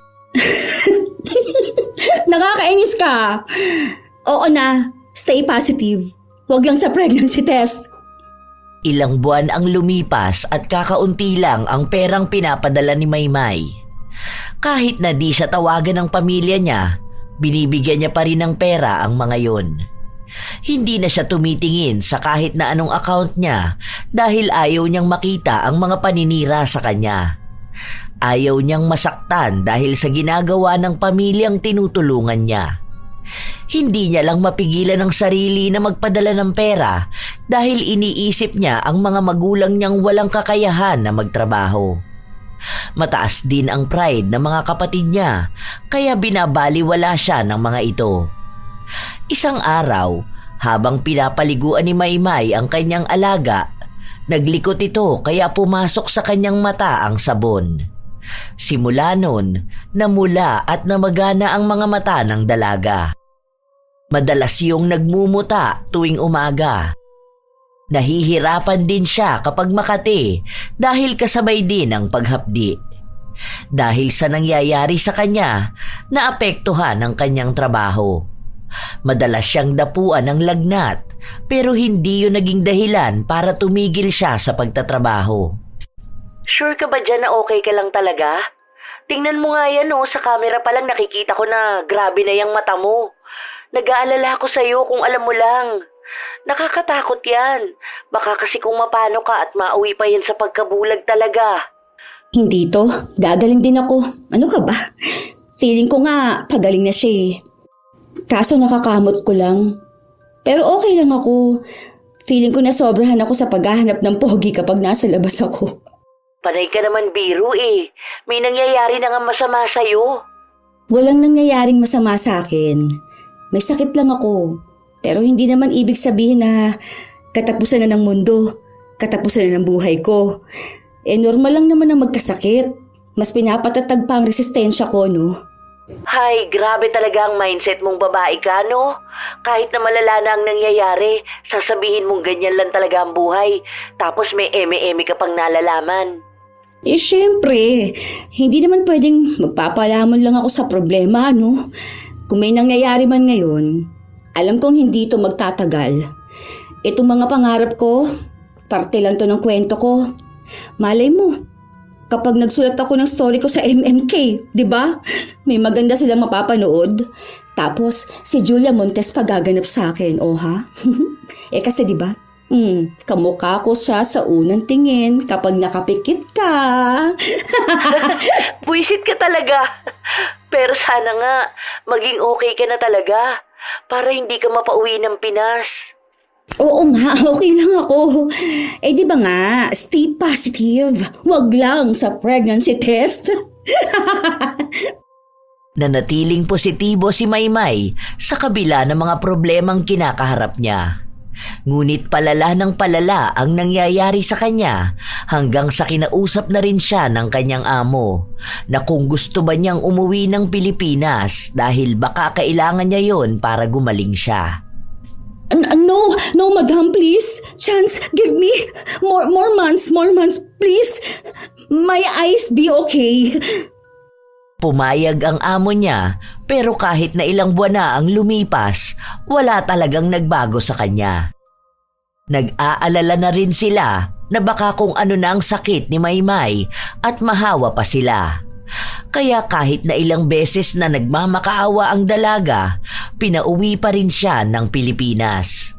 Nakakainis ka. Oo na, stay positive. Huwag lang sa pregnancy test. Ilang buwan ang lumipas at kakaunti lang ang perang pinapadala ni Maymay. Kahit na di siya tawagan ng pamilya niya, binibigyan niya pa rin ng pera ang mga yon. Hindi na siya tumitingin sa kahit na anong account niya dahil ayaw niyang makita ang mga paninira sa kanya. Ayaw niyang masaktan dahil sa ginagawa ng pamilyang tinutulungan niya. Hindi niya lang mapigilan ang sarili na magpadala ng pera dahil iniisip niya ang mga magulang niyang walang kakayahan na magtrabaho. Mataas din ang pride ng mga kapatid niya kaya binabaliwala siya ng mga ito. Isang araw, habang pinapaliguan ni Maymay ang kanyang alaga, naglikot ito kaya pumasok sa kanyang mata ang sabon. Simula nun, namula at namagana ang mga mata ng dalaga. Madalas yung nagmumuta tuwing umaga. Nahihirapan din siya kapag makati dahil kasabay din ang paghapdi. Dahil sa nangyayari sa kanya, naapektuhan ang kanyang trabaho. Madalas siyang dapuan ng lagnat pero hindi yun naging dahilan para tumigil siya sa pagtatrabaho. Sure ka ba dyan na okay ka lang talaga? Tingnan mo nga yan sa camera pa lang nakikita ko na grabe na yung mata mo. Nag-aalala ako sa'yo kung alam mo lang. Nakakatakot yan. Baka kasi kung mapano ka at mauwi pa yan sa pagkabulag talaga. Hindi to. Gagaling din ako. Ano ka ba? Feeling ko nga pagaling na siya eh. Kaso nakakamot ko lang. Pero okay lang ako. Feeling ko na sobrahan ako sa paghahanap ng pogi kapag nasa labas ako. Panay ka naman biro eh. May nangyayari na nga masama sa'yo. Walang nangyayaring masama sa akin. May sakit lang ako. Pero hindi naman ibig sabihin na katapusan na ng mundo. Katapusan na ng buhay ko. Normal lang naman na magkasakit. Mas pinapatatag pa ang resistensya ko, no? Hay, grabe talaga ang mindset mong babae ka, no? Kahit na malala na ang nangyayari, sasabihin mong ganyan lang talaga ang buhay. Tapos may eme-eme ka pang nalalaman. Syempre, hindi naman pwedeng magpapalamon lang ako sa problema, no? Kung may nangyayari man ngayon, alam kong hindi ito magtatagal. Itong mga pangarap ko, parte lang to ng kwento ko. Malay mo, kapag nagsulat ako ng story ko sa MMK, di ba? May maganda silang mapapanood. Tapos, si Julia Montes pagaganap sa akin, ha? Kasi di ba? Kamukha ko siya sa unang tingin kapag nakapikit ka. Buisit ka talaga. Pero sana nga, maging okay ka na talaga. Para hindi ka mapauwi ng Pinas. Oo nga, okay lang ako. Di ba nga, stay positive. Wag lang sa pregnancy test. Nanatiling positibo si Maymay sa kabila ng mga problemang kinakaharap niya. Ngunit palala ng palala ang nangyayari sa kanya hanggang sa kinausap na rin siya ng kanyang amo na kung gusto ba niyang umuwi ng Pilipinas dahil baka kailangan niya yon para gumaling siya. No, madam, please. Chance, give me more months, please. My eyes be okay. Pumayag ang amo niya pero kahit na ilang buwan na ang lumipas, wala talagang nagbago sa kanya. Nag-aalala na rin sila na baka kung ano na ang sakit ni Maymay at mahawa pa sila. Kaya kahit na ilang beses na nagmamakaawa ang dalaga, pinauwi pa rin siya ng Pilipinas.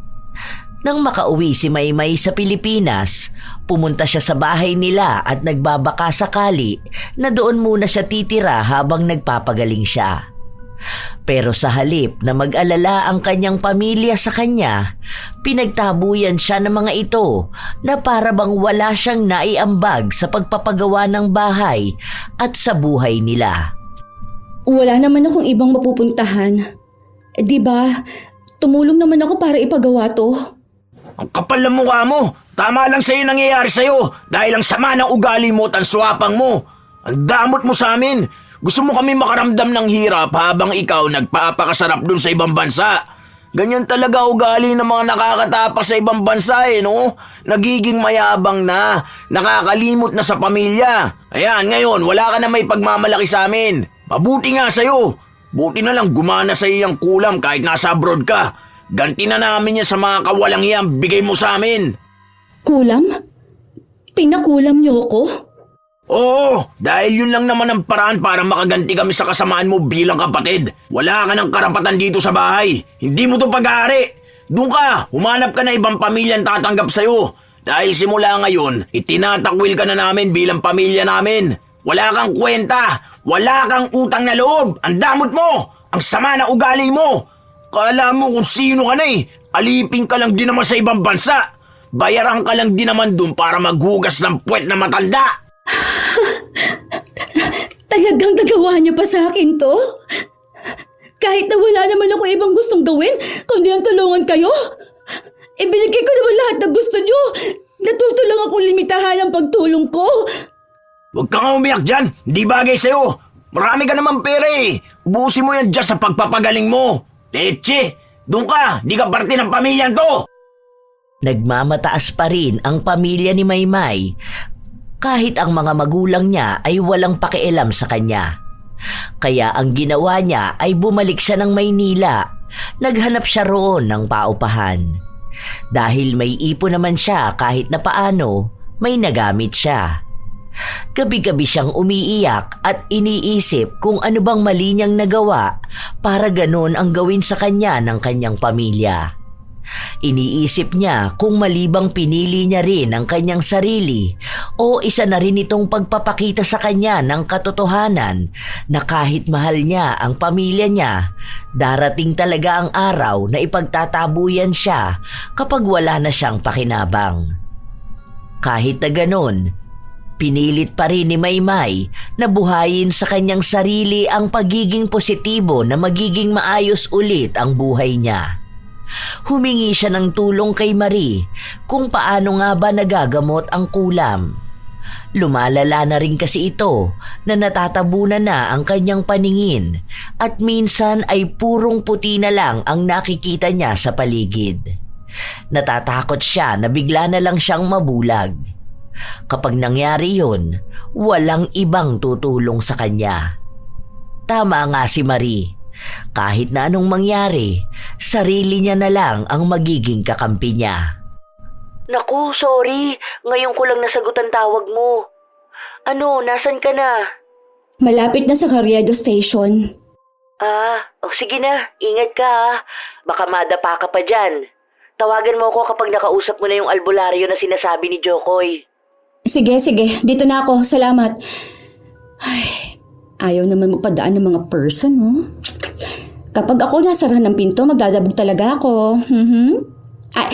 Nang makauwi si Maymay sa Pilipinas, pumunta siya sa bahay nila at nagbabaka sakali na doon muna siya titira habang nagpapagaling siya. Pero sa halip na mag-alala ang kanyang pamilya sa kanya, pinagtabuyan siya ng mga ito na para bang wala siyang naiambag sa pagpapagawa ng bahay at sa buhay nila. Wala naman akong ibang mapupuntahan. Di ba? Tumulong naman ako para ipagawa to. Ang kapal ng mukha mo. Tama lang sa'yo nangyayari sa'yo dahil ang sama ng ugali mo at ang swapang mo. Ang damot mo sa amin. Gusto mo kami makaramdam ng hirap habang ikaw nagpapakasarap dun sa ibang bansa. Ganyan talaga ugali ng mga nakakatapak sa ibang bansa no? Nagiging mayabang na, nakakalimot na sa pamilya. Ayan, ngayon, wala ka na may pagmamalaki sa amin. Mabuti nga sa'yo. Buti na lang gumana sa'yo yung kulam kahit nasa abroad ka. Ganti na namin yan sa mga kawalang iyang bigay mo sa amin. Kulam? Pinakulam niyo ako? Oo, dahil yun lang naman ang paraan para makaganti kami sa kasamaan mo bilang kapatid. Wala ka ng karapatan dito sa bahay. Hindi mo to pag-aari. Doon ka, humanap ka na ibang pamilyang tatanggap sa'yo. Dahil simula ngayon, itinatakwil ka na namin bilang pamilya namin. Wala kang kwenta, wala kang utang na loob. Ang damot mo, ang sama na ugali mo. Kala mo kung sino ka na eh. Alipin ka lang din naman sa ibang bansa. Bayaran ka lang din naman dun para maghugas ng puwet na matanda. Talagang nagawa niyo pa sa akin to? Kahit na wala naman ako ibang gustong gawin, kundi ang tulungan kayo? Ibinigay ko naman lahat na gusto niyo. Natuto lang akong limitahan ang pagtulong ko. Huwag ka nga umiyak dyan. Hindi bagay sa'yo. Marami ka naman pera eh. Ubusin mo yan dyan sa pagpapagaling mo. Leche, doon ka. Di ka parte ng pamilyan to. Nagmamataas pa rin ang pamilya ni Maymay kahit ang mga magulang niya ay walang pakialam sa kanya. Kaya ang ginawa niya ay bumalik siya ng Maynila. Naghanap siya roon ng paupahan. Dahil may ipon naman siya kahit na paano, may nagamit siya. Gabi-gabi siyang umiiyak at iniisip kung ano bang mali niyang nagawa para ganon ang gawin sa kanya ng kanyang pamilya. Iniisip niya kung mali bang pinili niya rin ang kanyang sarili o isa na rin itong pagpapakita sa kanya ng katotohanan na kahit mahal niya ang pamilya niya, darating talaga ang araw na ipagtatabuyan siya kapag wala na siyang pakinabang. Kahit na ganon, pinilit pa rin ni Maymay na buhayin sa kanyang sarili ang pagiging positibo na magiging maayos ulit ang buhay niya. Humingi siya ng tulong kay Marie kung paano nga ba nagagamot ang kulam. Lumalala na rin kasi ito na natatabunan na ang kanyang paningin at minsan ay purong puti na lang ang nakikita niya sa paligid. Natatakot siya na bigla na lang siyang mabulag. Kapag nangyari yun, walang ibang tutulong sa kanya. Tama nga si Marie. Kahit na anong mangyari, sarili niya na lang ang magiging kakampi niya. Naku, sorry. Ngayon ko lang nasagot ang tawag mo. Ano, nasan ka na? Malapit na sa Carriedo Station. Sige na. Ingat ka ha. Baka madapa ka pa dyan. Tawagan mo ako kapag nakausap mo na yung albularyo na sinasabi ni Jokoy. Sige. Dito na ako. Salamat. Ay, ayaw naman magpadaan ng mga person, oh. Kapag ako nasara ng pinto, magdadabog talaga ako.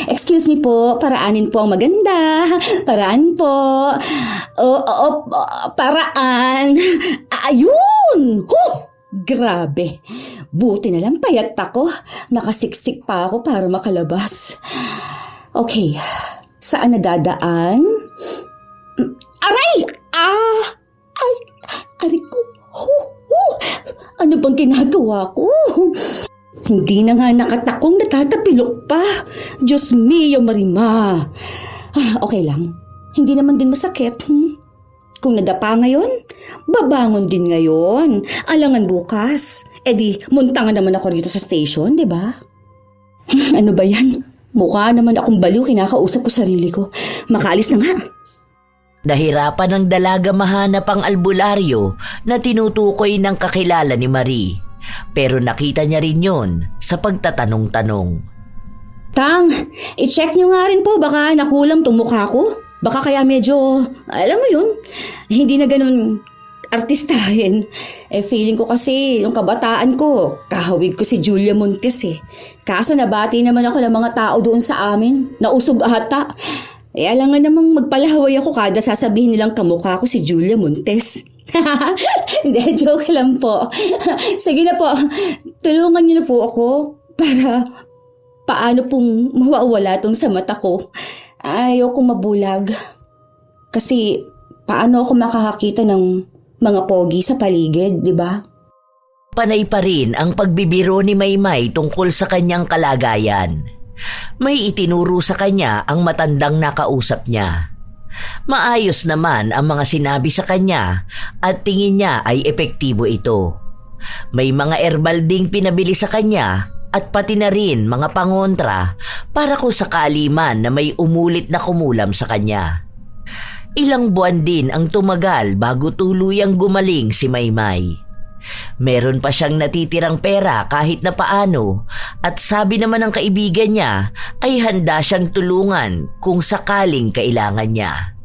Excuse me po, paraanin po ang maganda. Paraan po. Paraan. Ayun! Grabe. Buti na lang payat ako. Nakasiksik pa ako para makalabas. Okay, saan nadadaan? Aray! Aray ko. Ano bang ginagawa ko? Hindi na nga nakatakong natatapilok pa. Diyos mio, Marima. Okay lang. Hindi naman din masakit. Kung nadapa ngayon, babangon din ngayon. Alangan bukas. Di, muntangan naman ako rito sa station, di ba? Ano ba yan? Mukha naman akong baliw, kinakausap ko sarili ko. Makaalis na nga. Nahirapan ng dalaga mahanap ang albularyo na tinutukoy ng kakilala ni Marie. Pero nakita niya rin yun sa pagtatanong-tanong. Tang, i-check niyo nga rin po, baka nakulam tong mukha ko. Baka kaya medyo, alam mo yun, hindi na ganun artistahin. Feeling ko kasi, yung kabataan ko, kahawig ko si Julia Montes eh. Kaso nabati naman ako ng mga tao doon sa amin, nausog ata. Alam nga namang magpalahaway ako kada sasabihin nilang kamukha ko si Julia Montes. Hindi, joke lang po. Sige na po, tulungan niyo na po ako para paano pong mawawala tong sa mata ko. Ayoko mabulag. Kasi paano ako makakakita ng mga pogi sa paligid, di ba? Panay pa rin ang pagbibiro ni Maymay tungkol sa kanyang kalagayan. May itinuro sa kanya ang matandang nakausap niya. Maayos naman ang mga sinabi sa kanya at tingin niya ay epektibo ito. May mga herbal ding pinabili sa kanya at pati na rin mga pangontra para kung sakali man na may umulit na kumulam sa kanya. Ilang buwan din ang tumagal bago tuluyang gumaling si Maymay. Meron pa siyang natitirang pera kahit na paano at sabi naman ng kaibigan niya ay handa siyang tulungan kung sakaling kailangan niya.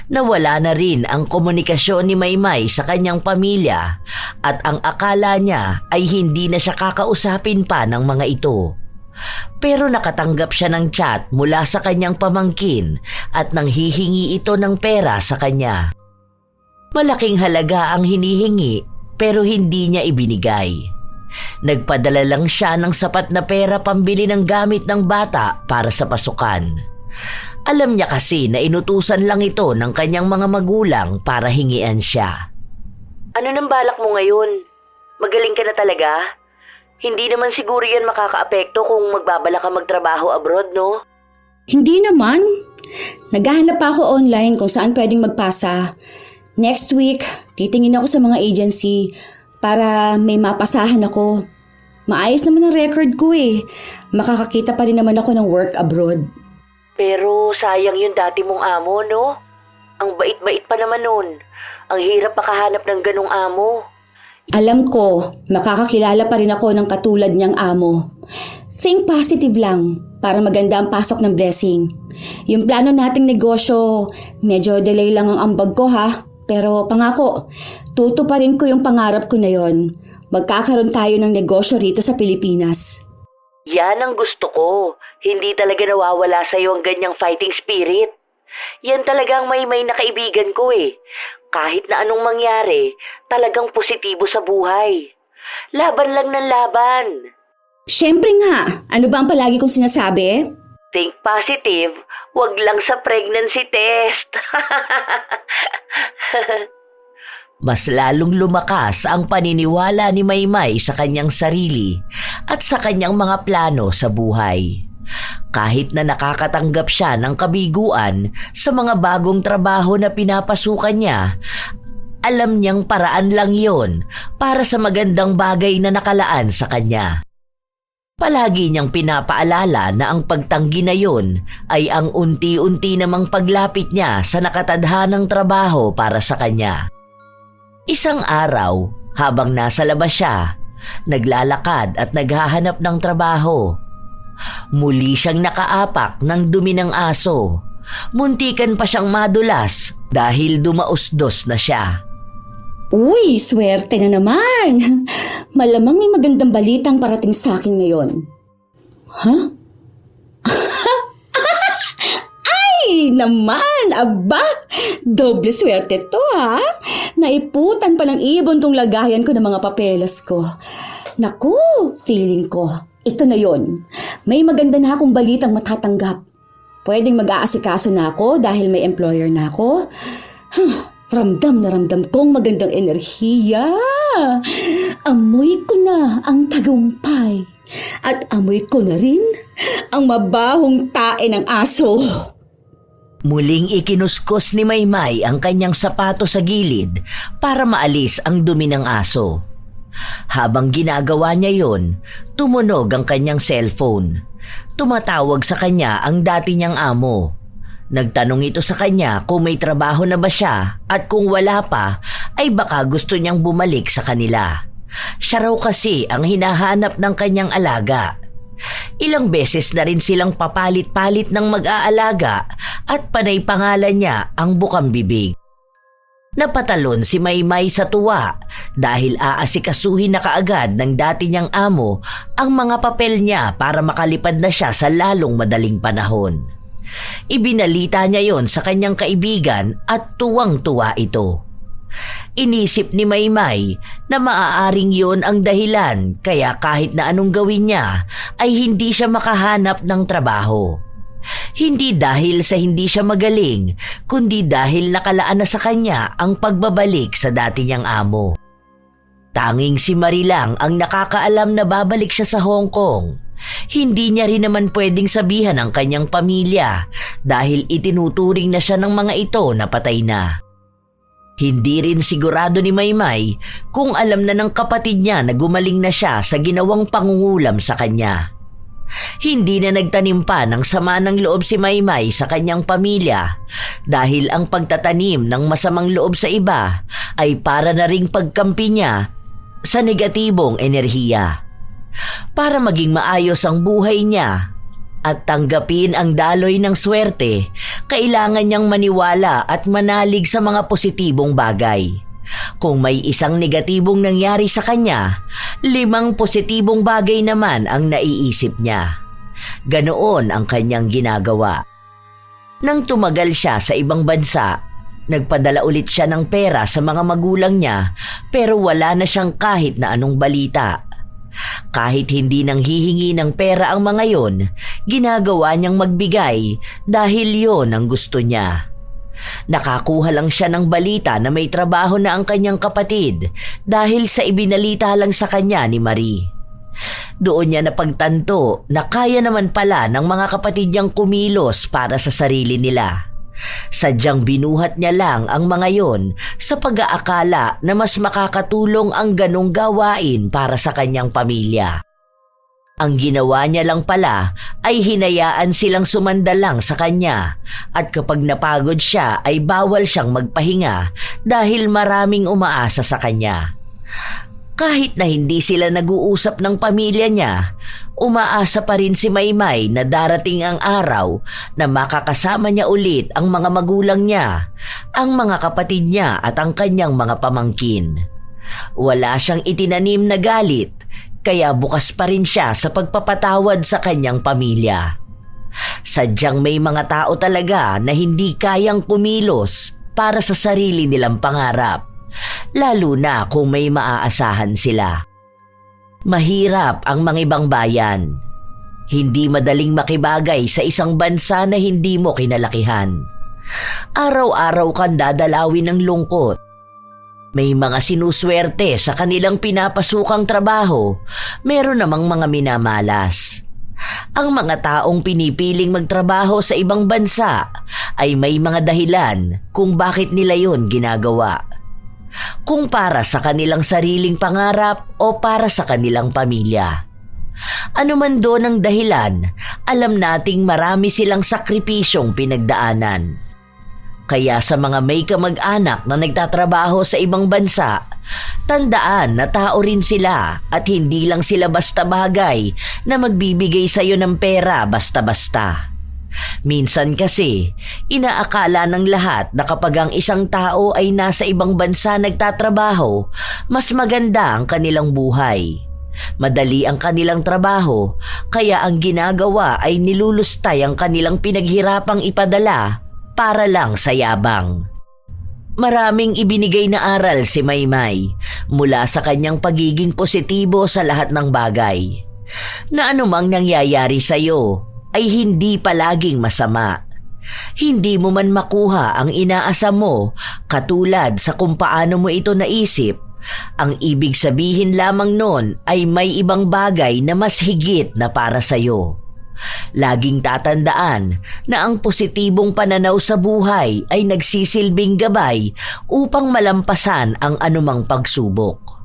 Nawala na rin ang komunikasyon ni Maymay sa kanyang pamilya at ang akala niya ay hindi na siya kakausapin pa ng mga ito. Pero nakatanggap siya ng chat mula sa kanyang pamangkin at nang hihingi ito ng pera sa kanya. Malaking halaga ang hinihingi pero hindi niya ibinigay. Nagpadala lang siya ng sapat na pera pambili ng gamit ng bata para sa pasukan. Alam niya kasi na inutusan lang ito ng kanyang mga magulang para hingian siya. Ano nang balak mo ngayon? Magaling ka na talaga? Hindi naman siguro yan makakaapekto kung magbabala ka magtrabaho abroad, no? Hindi naman. Naghahanap pa ako online kung saan pwedeng magpasa. Next week, titingin ako sa mga agency para may mapasahan ako. Maayos naman ang record ko eh. Makakakita pa rin naman ako ng work abroad. Pero sayang yung dati mong amo, no? Ang bait-bait pa naman nun. Ang hirap makahanap ng ganong amo. Alam ko, makakakilala pa rin ako ng katulad niyang amo. Think positive lang para maganda ang pasok ng blessing. Yung plano nating negosyo, medyo delay lang ang ambag ko ha. Pero pangako, tutuparin ko yung pangarap ko na yon. Magkakaroon tayo ng negosyo rito sa Pilipinas. Yan ang gusto ko. Hindi talaga nawawala sa'yo ang ganyang fighting spirit. Yan talagang may na kaibigan ko eh. Kahit na anong mangyari, talagang positibo sa buhay. Laban lang ng laban. Siyempre nga, ano ba ang palagi kong sinasabi? Think positive, wag lang sa pregnancy test. Mas lalong lumakas ang paniniwala ni Maymay sa kanyang sarili at sa kanyang mga plano sa buhay. Kahit na nakakatanggap siya ng kabiguan sa mga bagong trabaho na pinapasukan niya, alam niyang paraan lang yon para sa magandang bagay na nakalaan sa kanya. Palagi niyang pinapaalala na ang pagtanggi na yon ay ang unti-unti namang paglapit niya sa nakatadhanang trabaho para sa kanya. Isang araw, habang nasa labas siya, naglalakad at naghahanap ng trabaho. Muli siyang nakaapak ng dumi ng aso. Muntikan pa siyang madulas dahil dumausdos na siya. Uy, swerte na naman. Malamang may magandang balitang parating sa akin ngayon. Huh? Ay, naman, aba, doble swerte to ha. Naiputan pa ng ibon tong lagayan ko ng mga papeles ko. Naku, feeling ko, ito na yon. May maganda na akong balitang matatanggap. Pwedeng mag-aasikaso na ako dahil may employer na ako. Ramdam na ramdam kong magandang enerhiya. Amoy ko na ang tagumpay. At amoy ko na rin ang mabahong tae ng aso. Muling ikinuskos ni Maymay ang kanyang sapato sa gilid para maalis ang dumi ng aso. Habang ginagawa niya yon, tumunog ang kanyang cellphone. Tumatawag sa kanya ang dati niyang amo. Nagtanong ito sa kanya kung may trabaho na ba siya at kung wala pa ay baka gusto niyang bumalik sa kanila. Siya raw kasi ang hinahanap ng kanyang alaga. Ilang beses na rin silang papalit-palit ng mag-aalaga at panay pangalan niya ang bukang bibig. Napatalon si Maymay sa tuwa dahil aasikasuhin na kaagad ng dati niyang amo ang mga papel niya para makalipad na siya sa lalong madaling panahon. Ibinalita niya yon sa kanyang kaibigan at tuwang-tuwa ito. Inisip ni Maymay na maaaring yon ang dahilan kaya kahit na anong gawin niya ay hindi siya makahanap ng trabaho. Hindi dahil sa hindi siya magaling, kundi dahil nakalaan na sa kanya ang pagbabalik sa dati niyang amo. Tanging si Marie lang ang nakakaalam na babalik siya sa Hong Kong. Hindi niya rin naman pwedeng sabihan ang kanyang pamilya dahil itinuturing na siya ng mga ito na patay na. Hindi rin sigurado ni Maymay kung alam na ng kapatid niya na gumaling na siya sa ginawang pangungulam sa kanya. Hindi na nagtanim pa ng sama ng loob si Maymay sa kanyang pamilya dahil ang pagtatanim ng masamang loob sa iba ay para na ring pagkampi niya sa negatibong enerhiya. Para maging maayos ang buhay niya at tanggapin ang daloy ng swerte, kailangan niyang maniwala at manalig sa mga positibong bagay. Kung may isang negatibong nangyari sa kanya, 5 positibong bagay naman ang naiisip niya. Ganoon ang kanyang ginagawa. Nang tumagal siya sa ibang bansa, nagpadala ulit siya ng pera sa mga magulang niya pero wala na siyang kahit na anong balita. Kahit hindi nang hihingi ng pera ang mga yon, ginagawa niyang magbigay dahil yon ang gusto niya. Nakakuha lang siya ng balita na may trabaho na ang kanyang kapatid dahil sa ibinalita lang sa kanya ni Marie. Doon niya napagtanto na kaya naman pala ng mga kapatid niyang kumilos para sa sarili nila. Sadyang binuhat niya lang ang mga yon sa pag-aakala na mas makakatulong ang ganong gawain para sa kanyang pamilya. Ang ginawa niya lang pala ay hinayaan silang sumandalang sa kanya at kapag napagod siya ay bawal siyang magpahinga dahil maraming umaasa sa kanya. Kahit na hindi sila nag-uusap ng pamilya niya, umaasa pa rin si Maymay na darating ang araw na makakasama niya ulit ang mga magulang niya, ang mga kapatid niya at ang kanyang mga pamangkin. Wala siyang itinanim na galit, kaya bukas pa rin siya sa pagpapatawad sa kanyang pamilya. Sadyang may mga tao talaga na hindi kayang kumilos para sa sarili nilang pangarap, lalo na kung may maaasahan sila. Mahirap ang mga ibang bayan. Hindi madaling makibagay sa isang bansa na hindi mo kinalakihan. Araw-araw kang dadalawin ng lungkot. May mga sinuswerte sa kanilang pinapasukang trabaho, meron namang mga minamalas. Ang mga taong pinipiling magtrabaho sa ibang bansa ay may mga dahilan kung bakit nila yon ginagawa. Kung para sa kanilang sariling pangarap o para sa kanilang pamilya. Ano man doon ang dahilan, alam nating marami silang sakripisyong pinagdaanan. Kaya sa mga may kamag-anak na nagtatrabaho sa ibang bansa, tandaan na tao rin sila at hindi lang sila basta bagay na magbibigay sa iyo ng pera basta-basta. Minsan kasi, inaakala ng lahat na kapag ang isang tao ay nasa ibang bansa nagtatrabaho, mas maganda ang kanilang buhay. Madali ang kanilang trabaho, kaya ang ginagawa ay nilulustay ang kanilang pinaghirapang ipadala para lang sa yabang. Maraming ibinigay na aral si Maymay mula sa kanyang pagiging positibo sa lahat ng bagay. Na anumang nangyayari sa iyo ay hindi palaging masama. Hindi mo man makuha ang inaasam mo katulad sa kung paano mo ito naisip, ang ibig sabihin lamang nun ay may ibang bagay na mas higit na para sa iyo. Laging tatandaan na ang positibong pananaw sa buhay ay nagsisilbing gabay upang malampasan ang anumang pagsubok.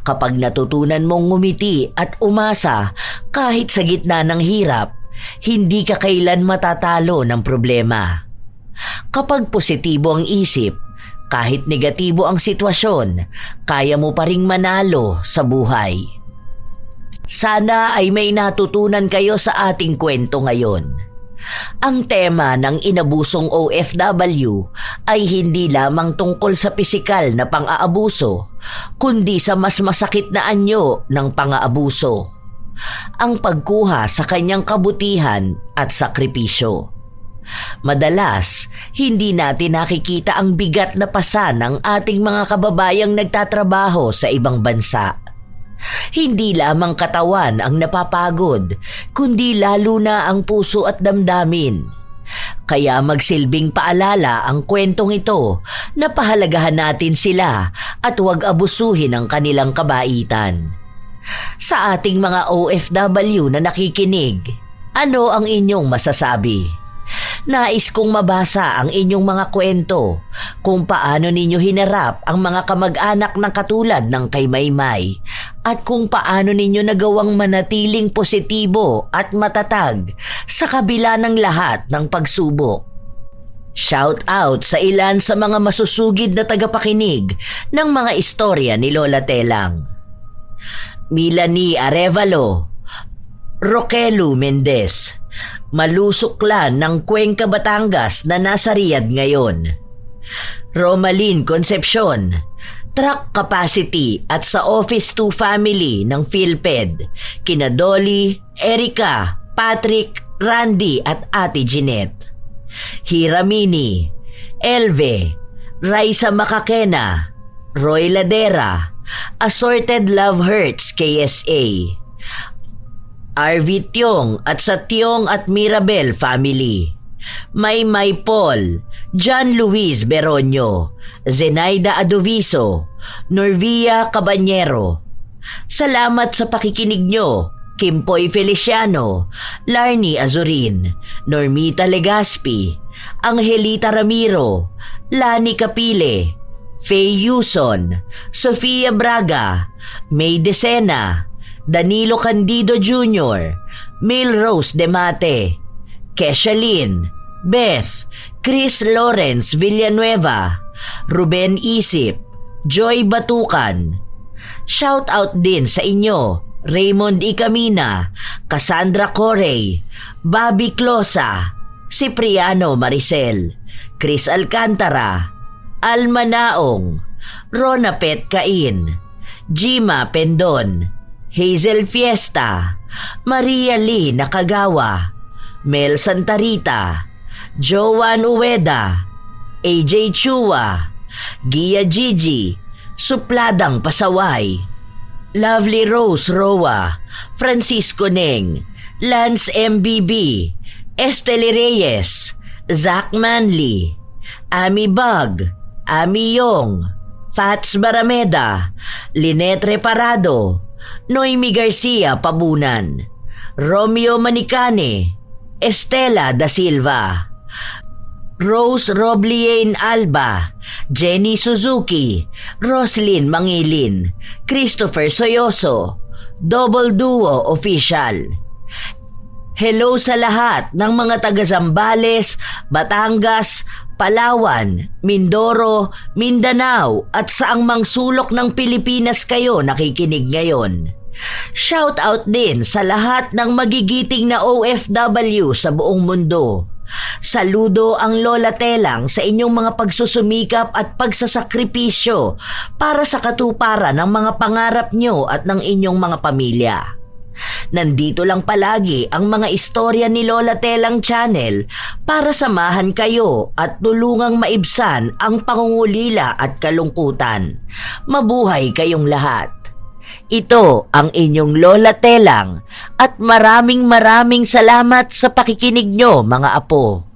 Kapag natutunan mong ngumiti at umasa kahit sa gitna ng hirap, hindi ka kailan matatalo ng problema. Kapag positibo ang isip, kahit negatibo ang sitwasyon, kaya mo pa ring manalo sa buhay. Sana ay may natutunan kayo sa ating kwento ngayon. Ang tema ng inabusong OFW ay hindi lamang tungkol sa pisikal na pang-aabuso, kundi sa mas masakit na anyo ng pang-aabuso. Ang pagkuha sa kanyang kabutihan at sakripisyo. Madalas, hindi natin nakikita ang bigat na pasa ng ating mga kababayang nagtatrabaho sa ibang bansa. Hindi lamang katawan ang napapagod, kundi lalo na ang puso at damdamin. Kaya magsilbing paalala ang kwentong ito na pahalagahan natin sila at huwag abusuhin ang kanilang kabaitan. Sa ating mga OFW na nakikinig, ano ang inyong masasabi? Nais kong mabasa ang inyong mga kwento kung paano ninyo hinarap ang mga kamag-anak na katulad ng kay Maymay at kung paano ninyo nagawang manatiling positibo at matatag sa kabila ng lahat ng pagsubok. Shout out sa ilan sa mga masusugid na tagapakinig ng mga istorya ni Lola Telang. Milanie Arevalo, Roquelu Mendez, Malusuklan ng Cuenca, Batangas na nasa Riyadh ngayon. Romalyn Concepcion, Truck Capacity at sa Office 2 Family ng PhilPed, kina Dolly, Erica, Patrick, Randy at Ate Jeanette. Hiramini, Elve, Raisa Makakena, Roy Ladera, Assorted Love Hurts KSA, RV Tiong at sa Tiong at Mirabel Family, Maymay Paul, John Luis Beronio, Zenaida Adoviso, Norvia Cabanyero. Salamat sa pakikinig nyo, Kimpoy Feliciano, Larnie Azurin, Normita Legaspi, Angelita Ramiro, Lani Capile, Faye Yuson, Sofia Braga, May Decena, Danilo Candido Jr., Milrose Demate, Kesha Lynn, Beth, Chris Lawrence Villanueva, Ruben Isip, Joy Batukan. Shout out din sa inyo, Raymond Icamina, Cassandra Corey, Bobby Closa, Cipriano Maricel, Chris Alcantara, Alma Naong, Rona Pet Cain, Jima Pendon, Hazel Fiesta, Maria Lee Nakagawa, Mel Santarita, Joan Uweda, AJ Chua, Gia Gigi, Supladang Pasaway, Lovely Rose Roa, Francisco Neng, Lance MBB, Esteli Reyes, Zach Manley, Ami Bug, Ami Yong, Fats Barameda, Lynette Reparado, Noemi Garcia Pabunan, Romeo Manicane, Estela Da Silva, Rose Robliane Alba, Jenny Suzuki, Roslyn Mangilin, Christopher Soyoso, Double Duo Official. Hello sa lahat ng mga taga Zambales, Batangas, Palawan, Mindoro, Mindanao at saang mang sulok ng Pilipinas kayo nakikinig ngayon. Shout out din sa lahat ng magigiting na OFW sa buong mundo. Saludo ang Lola Telang sa inyong mga pagsusumikap at pagsasakripisyo para sa katuparan ng mga pangarap nyo at ng inyong mga pamilya. Nandito lang palagi ang mga istorya ni Lola Telang Channel para samahan kayo at tulungang maibsan ang pangungulila at kalungkutan. Mabuhay kayong lahat. Ito ang inyong Lola Telang at maraming salamat sa pakikinig nyo mga apo.